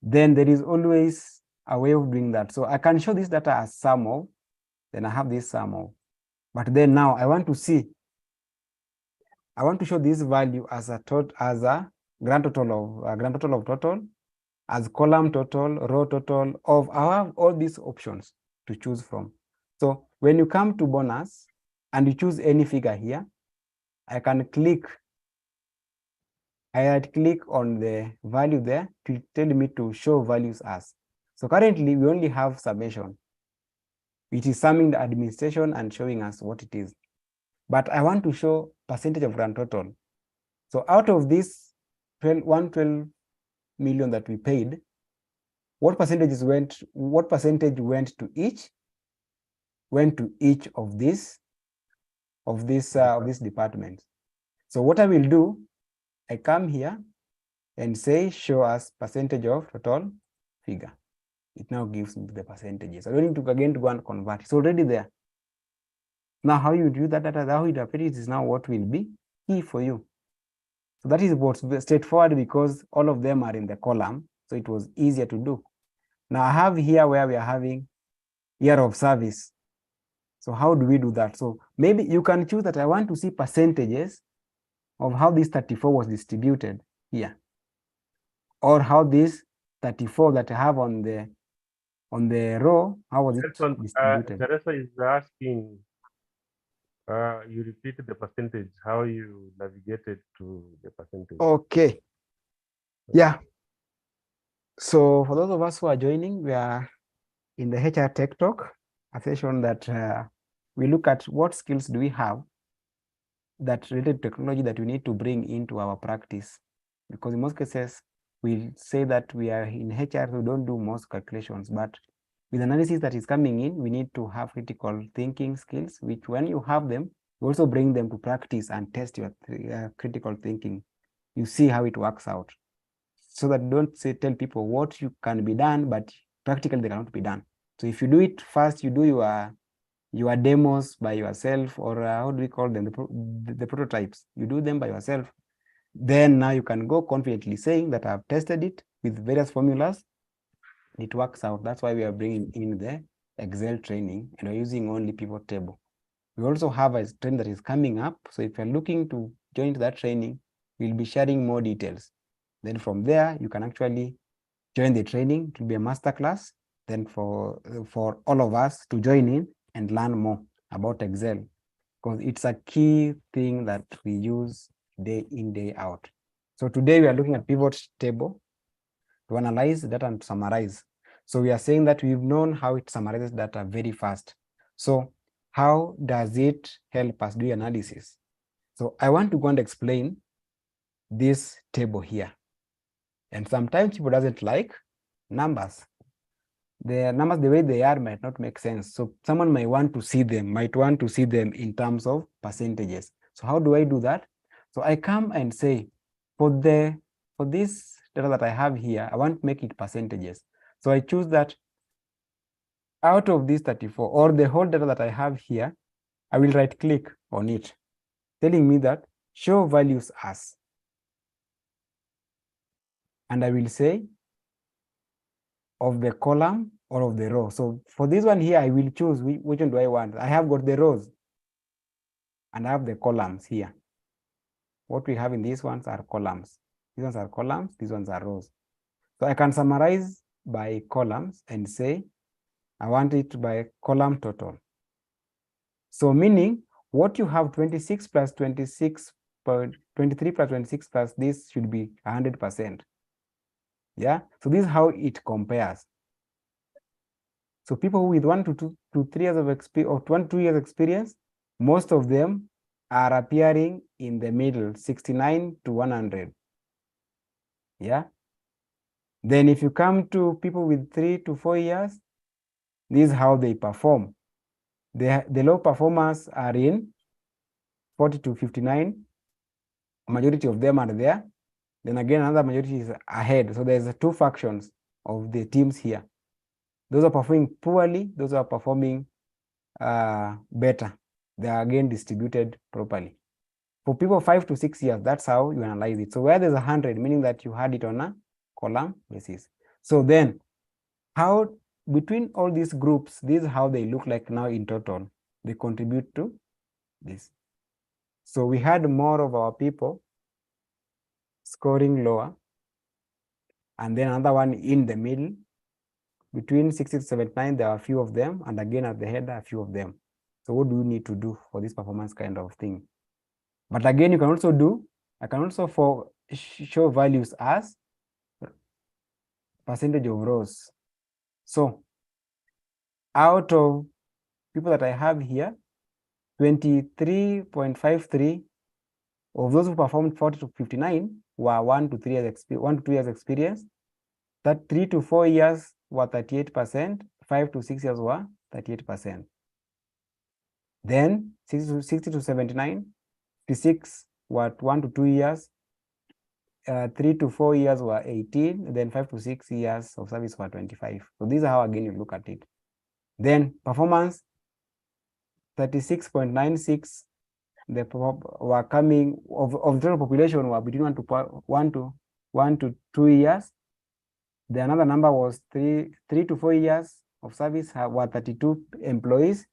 Then there is always a way of doing that. So I can show this data as sum of, then I have this sum of. But then now I want to see, I want to show this value as a grand total of total, as column total, row total of. I have all these options to choose from. So when you come to bonus and you choose any figure here, I can click. I click on the value there to tell me to show values as. So currently we only have summation. It is summing the administration and showing us what it is. But I want to show percentage of grand total. So out of this 112 million that we paid, what percentage went to each? Went to each of these departments. So what I will do, I come here and say show us percentage of total figure. It now gives me the percentages. I don't need to again to go and convert. It's already there. Now how you do that data, how you interpret it is now what will be key for you. So that is what's straightforward because all of them are in the column. So it was easier to do. Now I have here where we are having year of service. So how do we do that? So maybe you can choose that I want to see percentages of how this 34 was distributed here, or how this 34 that I have on the row, how was it distributed? Teresa is asking, you repeat the percentage, how you navigated to the percentage. Okay. Yeah. So for those of us who are joining, we are in the HR Tech Talk, a session that we look at what skills do we have that related to technology that we need to bring into our practice. Because in most cases, we say that we are in HR, we don't do most calculations, but with analysis that is coming in, we need to have critical thinking skills, which when you have them, you also bring them to practice and test your critical thinking. You see how it works out. So that don't say, tell people what you can be done, but practically they cannot be done. So if you do it first, you do your demos by yourself, or how do we call them, the prototypes, you do them by yourself. Then now you can go confidently saying that I've tested it with various formulas. It works out. That's why we are bringing in the Excel training, and we're using only pivot table. We also have a training that is coming up. So if you're looking to join that training, we'll be sharing more details. Then from there, you can actually join the training. It will be a masterclass. Then for all of us to join in and learn more about Excel, because it's a key thing that we use day in, day out. So today we are looking at pivot table to analyze data and summarize. So we are saying that we've known how it summarizes data very fast. So how does it help us do analysis? So I want to go and explain this table here. And sometimes people doesn't like numbers. The numbers, the way they are, might not make sense. So someone might want to see them in terms of percentages. So how do I do that? So I come and say, for this data that I have here, I want to make it percentages. So I choose that out of this 34, or the whole data that I have here, I will right click on it, telling me that show values as. And I will say of the column or of the row. So for this one here, I will choose which one do I want. I have got the rows and I have the columns here. What we have in these ones are columns. These ones are columns, these ones are rows. So I can summarize by columns and say, I want it by column total. So meaning what you have 26 plus 26, 23 plus 26 plus this should be 100%. Yeah, so this is how it compares. So people with 1 to 3 years of experience, or 1 to 2 years experience, most of them are appearing in the middle, 69 to 100. Yeah. Then if you come to people with 3 to 4 years, this is how they perform. The low performers are in 40 to 59. Majority of them are there. Then again, another majority is ahead. So there's 2 factions of the teams here. Those are performing poorly, those are performing better. They are again distributed properly. For people 5 to 6 years, that's how you analyze it. So where there's 100, meaning that you had it on a column basis. So then, how between all these groups, this is how they look like now in total. They contribute to this. So we had more of our people scoring lower, and then another one in the middle. Between 60 to 79, there are a few of them, and again at the head, a few of them. So what do you need to do for this performance kind of thing? But again, you can also do, I can also show values as percentage of rows. So out of people that I have here, 23.53 of those who performed 40 to 59 were 1 to 2 years experience. That 3 to 4 years were 38%, 5 to 6 years were 38%. Then 60 to 79, 56 were 1 to 2 years, 3 to 4 years were 18, then 5 to 6 years of service were 25. So these are how again you look at it. Then performance 36.96, the were coming of the total population were between 1 to 2 years. The another number was 3 to 4 years of service were 32 employees,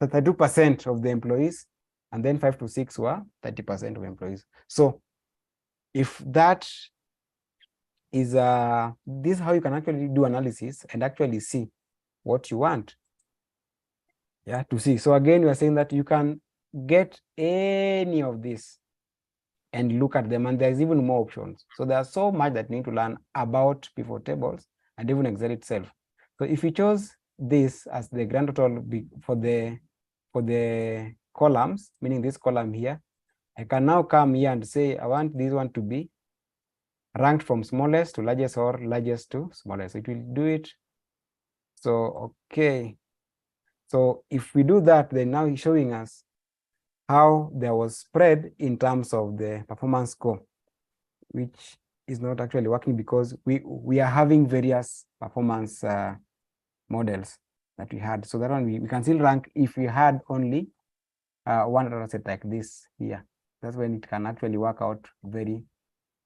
32% of the employees, and then 5 to 6 were 30% of employees. So if that is this is how you can actually do analysis and actually see what you want. Yeah, to see. So again, we are saying that you can get any of this and look at them, and there's even more options. So there's so much that you need to learn about pivot tables and even Excel itself. So if you chose this as the grand total for the columns, meaning this column here, I can now come here and say I want this one to be ranked from smallest to largest or largest to smallest. It will do it So, okay. So if we do that, then now he's showing us how there was spread in terms of the performance score, which is not actually working because we are having various performance models that we had. So that one we can still rank if we had only one data set like this here. That's when it can actually work out very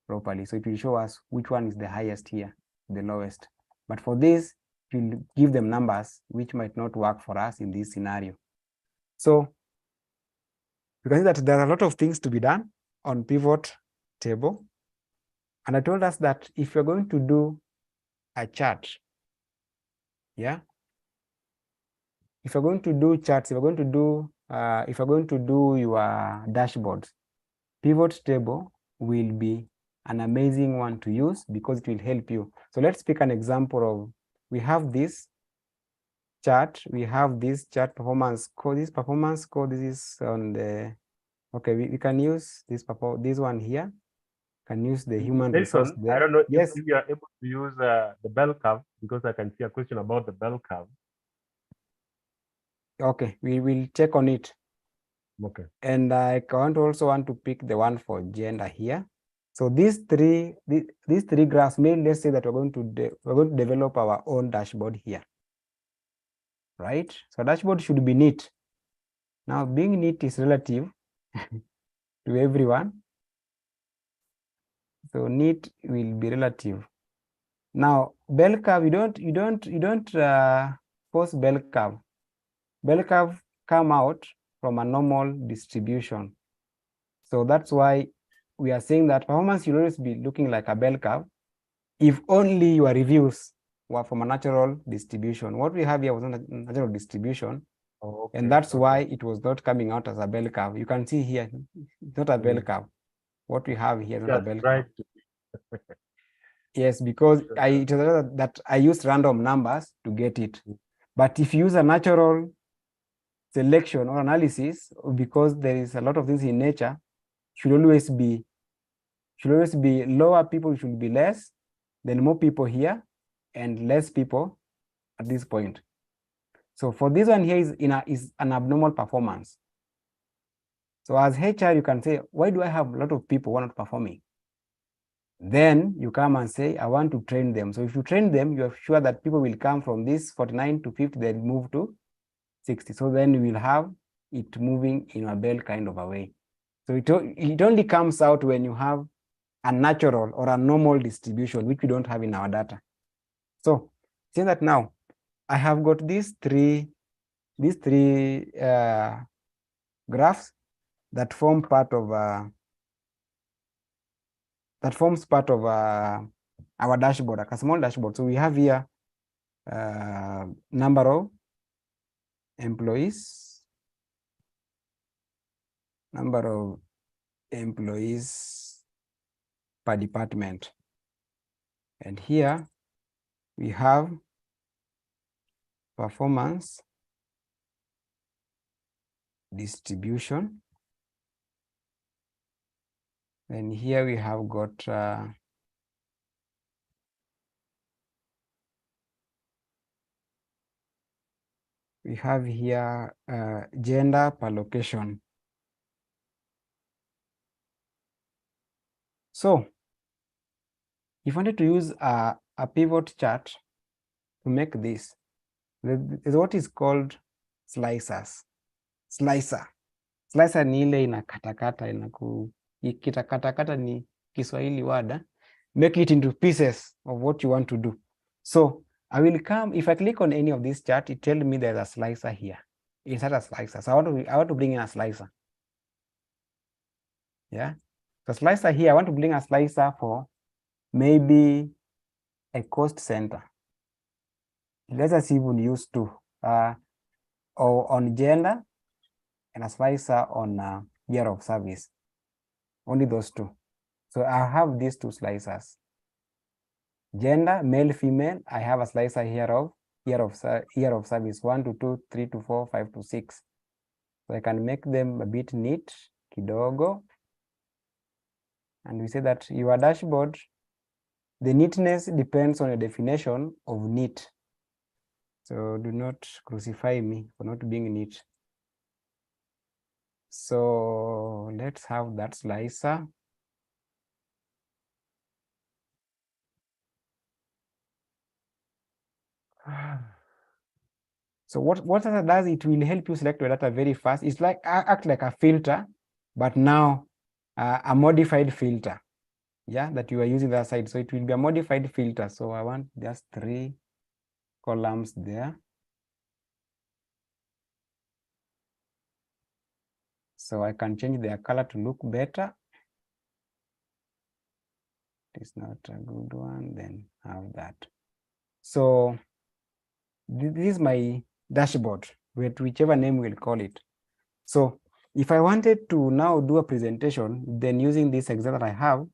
properly. So it will show us which one is the highest here, the lowest. But for this, it will give them numbers which might not work for us in this scenario. So you can see that there are a lot of things to be done on pivot table. And I told us that if you're going to do a chart, yeah, if you're going to do charts, if you're going to do your dashboards, pivot table will be an amazing one to use because it will help you. So let's pick an example of, we have this chart, we have this chart performance score, this is on the, okay, we can use this one here, can use the human resource there. I don't know yes. if you are able to use the bell curve, because I can see a question about the bell curve. Okay, we will check on it. Okay. And I also want to pick the one for gender here. So these three graphs, let's say that we're going to develop our own dashboard here, right? So dashboard should be neat. Now being neat is relative to everyone. So neat will be relative. Now bell curve, you don't force bell curve. Bell curve come out from a normal distribution. So that's why we are saying that performance should always be looking like a bell curve if only your reviews were from a natural distribution. What we have here was not a natural distribution, okay. And that's why it was not coming out as a bell curve. You can see here, it's not a bell curve. What we have here is not a bell curve. Yes, because it was that I used random numbers to get it. But if you use a natural selection or analysis, because there is a lot of things in nature, should always be lower people should be less, then more people here, and less people at this point. So for this one here is an abnormal performance. So as HR, you can say, why do I have a lot of people who are not performing? Then you come and say, I want to train them. So if you train them, you are sure that people will come from this 49 to 50, then move to 60. So then you will have it moving in a bell kind of a way. So it only comes out when you have a natural or a normal distribution, which we don't have in our data. So see that now I have got these three graphs that form part of our dashboard, like a small dashboard. So we have here number of employees, per department. And here we have performance distribution. And here we have got we have here gender per location. So if I wanted to use a pivot chart to make this, there's what is called slicers. Slicer ni ile inakatakata, katakata ni Kiswahili word, make it into pieces of what you want to do. So I will come, if I click on any of this chart, it tells me there's a slicer here. Inside a slicer. So I want to bring in a slicer. Yeah. The slicer here, I want to bring a slicer for maybe a cost center. Let us even use two, or on gender, and a slicer on year of service. Only those two. So I have these two slicers. Gender, male, female, I have a slicer here of year of service, 1 to 2, 3 to 4, 5 to 6. So I can make them a bit neat, kidogo. And we say that your dashboard, the neatness depends on the definition of neat. So do not crucify me for not being neat. So let's have that slicer. So what that does, it will help you select your data very fast. It's like act like a filter, but now a modified filter. Yeah, that you are using that side. So it will be a modified filter. So I want just 3 columns there. So I can change their color to look better. It's not a good one, then have that. So this is my dashboard, with whichever name we'll call it. So if I wanted to now do a presentation, then using this Excel that I have,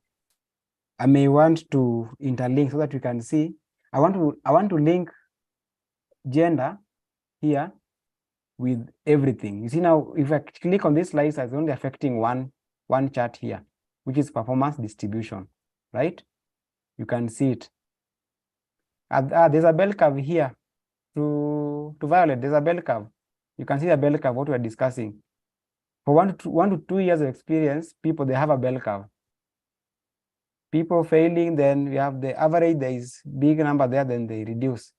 I may want to interlink so that we can see. I want to link gender here with everything. You see now, if I click on this slice, it's only affecting one chart here, which is performance distribution, right? You can see it. There's a bell curve here to Violet. There's a bell curve. You can see the bell curve, what we're discussing. For 1 to 2 years of experience, people, they have a bell curve. People failing, then we have the average, there is big number there, then they reduce.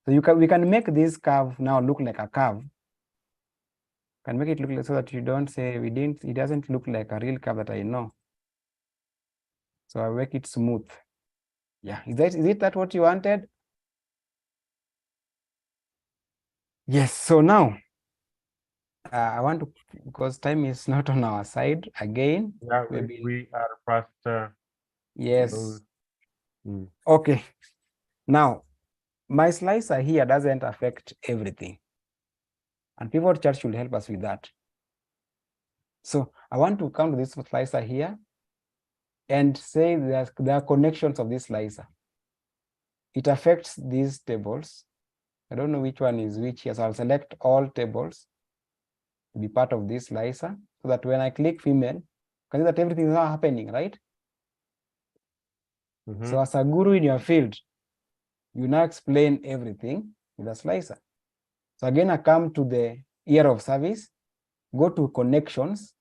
So we can make this curve now look like a curve. Can make it look like, so that you don't say it doesn't look like a real curve that I know. So I make it smooth. Yeah, is it that what you wanted? Yes, so now I want to, because time is not on our side again. Yeah, we are past. Yes. Those. Okay. Now, my slicer here doesn't affect everything. And pivot chart should help us with that. So I want to come to this slicer here and say there are connections of this slicer. It affects these tables. I don't know which one is which here, so I'll select all tables to be part of this slicer, so that when I click female, you can see that everything is now happening, right? So as a guru in your field, you now explain everything with a slicer. So again, I come to the year of service, go to connections,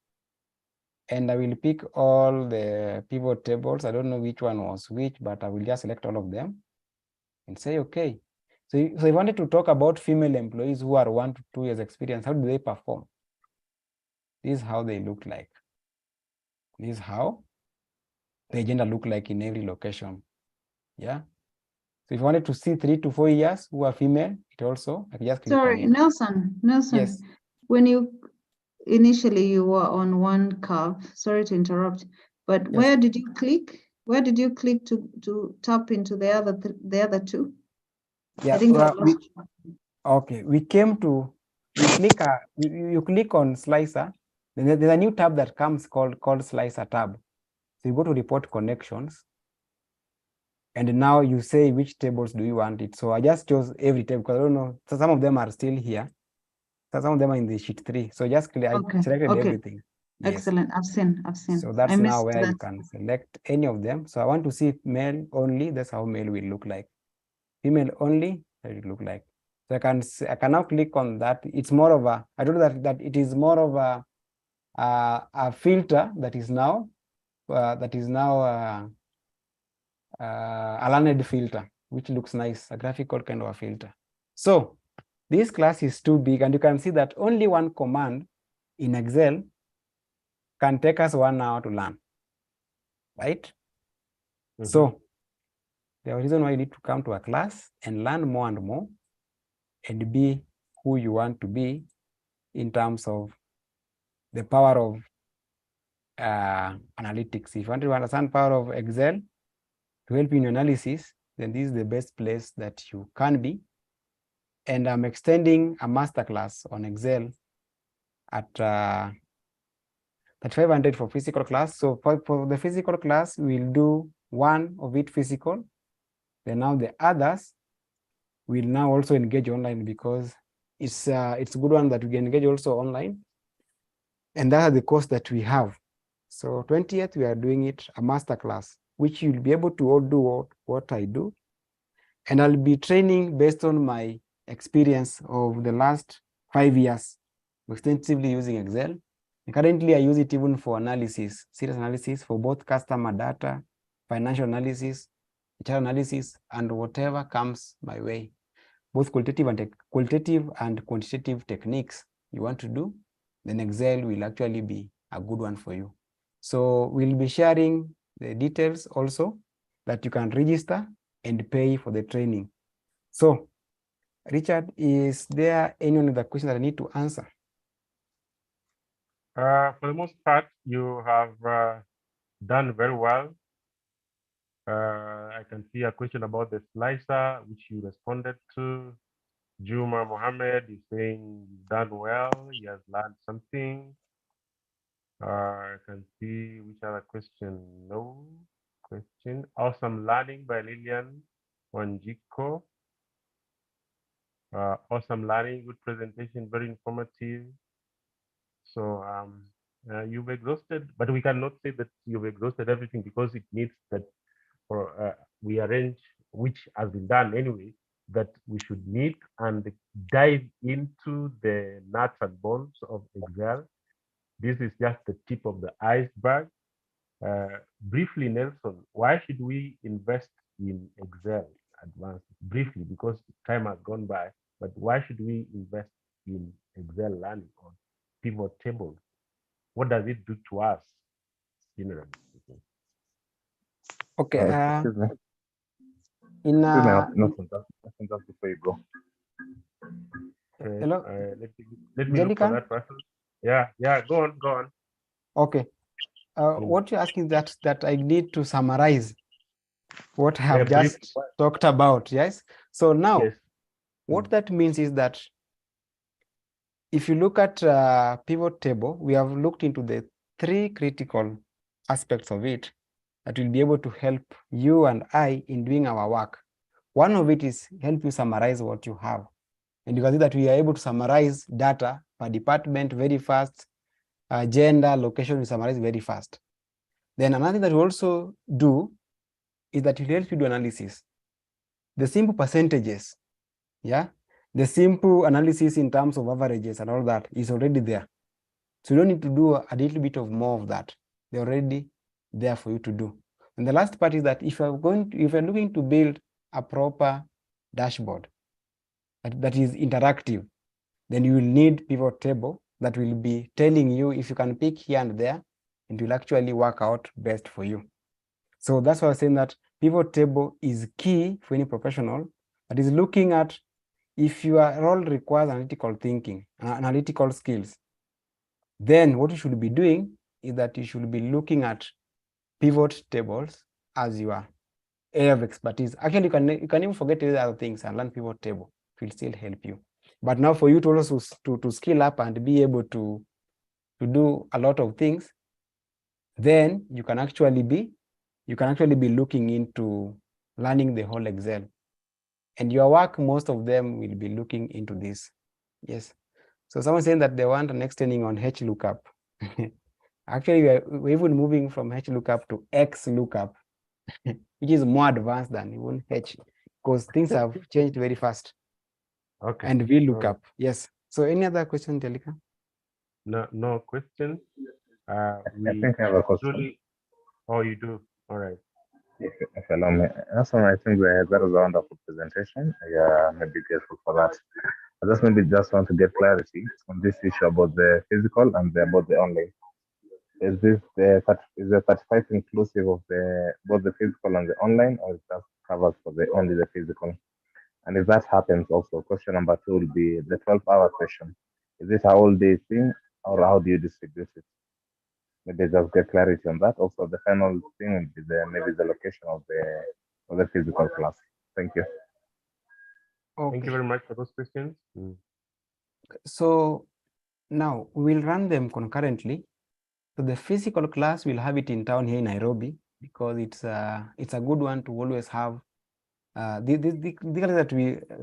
and I will pick all the pivot tables. I don't know which one was which, but I will just select all of them and say, okay. So if I wanted to talk about female employees who are 1 to 2 years experience, how do they perform? This is how they look like. This is how the agenda look like in every location. Yeah. So if you wanted to see 3 to 4 years who are female, it also, I can just click on Sorry, it. Nelson, Yes. when you initially you were on one curve, sorry to interrupt, but Yes. where did you click? Where did you click to tap into the other two? Yeah, I think I well, lost you. okay, we came to, you click on slicer, then there's a new tab that comes called slicer tab. So you go to report connections, and now you say which tables do you want it. So I just chose every table because I don't know, so some of them are still here. So some of them are in the sheet 3. So just I selected everything. Yes. Excellent. I've seen. So that's I now missed where you that. can select any of them. So I want to see male only. That's how male will look like. Female only, that it look like. So I can now click on that. It's more of a, I don't know that it is more of a filter that is now a learned filter, which looks nice, a graphical kind of a filter. So this class is too big, and you can see that only one command in Excel can take us 1 hour to learn, right? So the reason why you need to come to a class and learn more and more and be who you want to be in terms of the power of analytics. If you want to understand power of Excel to help you in analysis, then this is the best place that you can be. And I'm extending a masterclass on Excel at 500 for physical class. So for the physical class, we'll do one of it physical. Then now the others will now also engage online, because it's a good one that we can engage also online. And that's the course that we have. So 20th, we are doing it a masterclass, which you'll be able to all do what I do. And I'll be training based on my experience of the last 5 years extensively using Excel. And currently, I use it even for analysis, serious analysis for both customer data, financial analysis, HR analysis, and whatever comes my way. Both qualitative and quantitative techniques you want to do, then Excel will actually be a good one for you. So we'll be sharing the details also that you can register and pay for the training. So, Richard, is there any other question that I need to answer? For the most part, you have done very well. I can see a question about the slicer, which you responded to. Juma Mohammed is saying you've done well, he has learned something. I can see which other question. No question. Awesome learning by Lillian Wanjiko. Awesome learning, good presentation, very informative. So you've exhausted, but we cannot say that you've exhausted everything because it needs that for we arrange, which has been done anyway, that we should meet and dive into the nuts and bolts of Excel. This is just the tip of the iceberg. Briefly, Nelson, why should we invest in Excel Advanced? Briefly, because time has gone by, but why should we invest in Excel learning or pivot tables? What does it do to us, generally speaking? Okay. Excuse me. In Nothing, just before you go. Okay, hello, let me look for Jellican? that person. Yeah, go on. Okay. What you're asking that I need to summarize what I have brief. just talked about, yes? So now, Yes. what that means is that if you look at pivot table, we have looked into the 3 critical aspects of it that will be able to help you and I in doing our work. One of it is help you summarize what you have. And you can see that we are able to summarize data per department very fast, gender, location, we summarize very fast. Then another thing that we also do is that it helps you do analysis. The simple percentages, yeah? The simple analysis in terms of averages and all that is already there. So you don't need to do a little bit of more of that. They're already there for you to do. And the last part is that if you're looking to build a proper dashboard that is interactive, then you will need pivot table that will be telling you if you can pick here and there, and it will actually work out best for you. So that's why I was saying that pivot table is key for any professional that is looking at if your role requires analytical thinking, analytical skills, then what you should be doing is that you should be looking at pivot tables as your area of expertise. Actually, you can even forget the other things and learn pivot table. It will still help you. But now for you to also to skill up and be able to do a lot of things, then you can actually be looking into learning the whole Excel. And your work, most of them will be looking into this. Yes. So someone saying that they want an extending on H lookup. Actually, we're even moving from H lookup to X lookup, which is more advanced than even H, because things have changed very fast. Okay. And we look up. Yes. So any other question, Jellica? No question. I think I have a question. Oh, you do? All right. If you allow me. Also, I think that was a wonderful presentation. Yeah, maybe grateful for that. I just want to get clarity on this issue about the physical and about the online. Is the 35 inclusive of both the physical and the online, or is that covered for only the physical? And if that happens, also question number 2 will be the 12-hour question. Is it a whole day thing, or how do you distribute it? Maybe just get clarity on that. Also, the final thing will be maybe the location of the physical class. Thank you. Okay. Thank you very much for those questions. So now we will run them concurrently. So the physical class, we'll have it in town here in Nairobi, because it's a good one to always have. The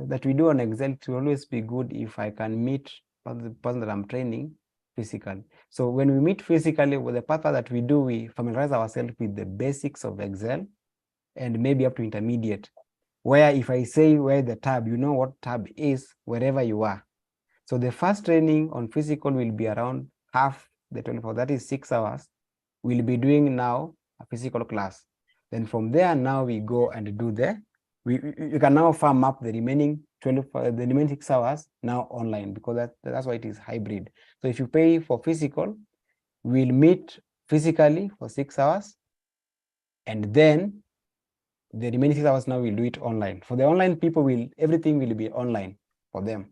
that we do on Excel to always be good if I can meet the person that I'm training physically. So when we meet physically, with the path that we do, we familiarize ourselves with the basics of Excel and maybe up to intermediate. where if I say where the tab, you know what tab is wherever you are. So the first training on physical will be around half the 24, that is 6 hours. We'll be doing now a physical class. Then from there, now we go and do you can now farm up the remaining 6 hours now online, because that's why it is hybrid. So if you pay for physical, we'll meet physically for 6 hours, and then the remaining 6 hours now we'll do it online. For the online people, everything will be online for them.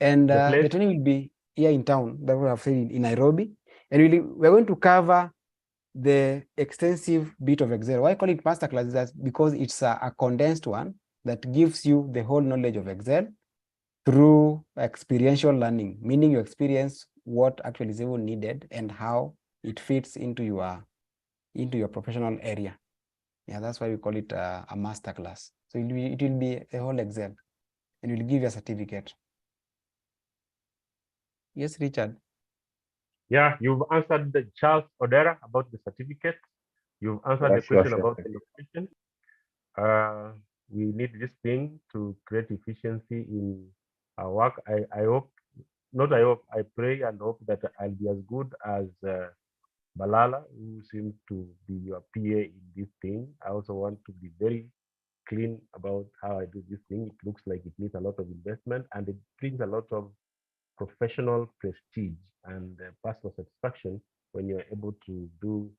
And the training will be here in town, that we have said in Nairobi. And we're going to cover the extensive bit of Excel. Why I call it masterclass is that because it's a condensed one that gives you the whole knowledge of Excel through experiential learning, meaning you experience what actually is even needed and how it fits into your professional area. Yeah, that's why we call it a masterclass. So it will be a whole Excel, and we'll give you a certificate. Yes, Richard. Yeah, you've answered the Charles Odera about the certificate. You've answered the question about the location. We need this thing to create efficiency in our work. I pray and hope that I'll be as good as Balala, who seems to be your PA in this thing. I also want to be very clean about how I do this thing. It looks like it needs a lot of investment, and it brings a lot of professional prestige and personal satisfaction when you're able to do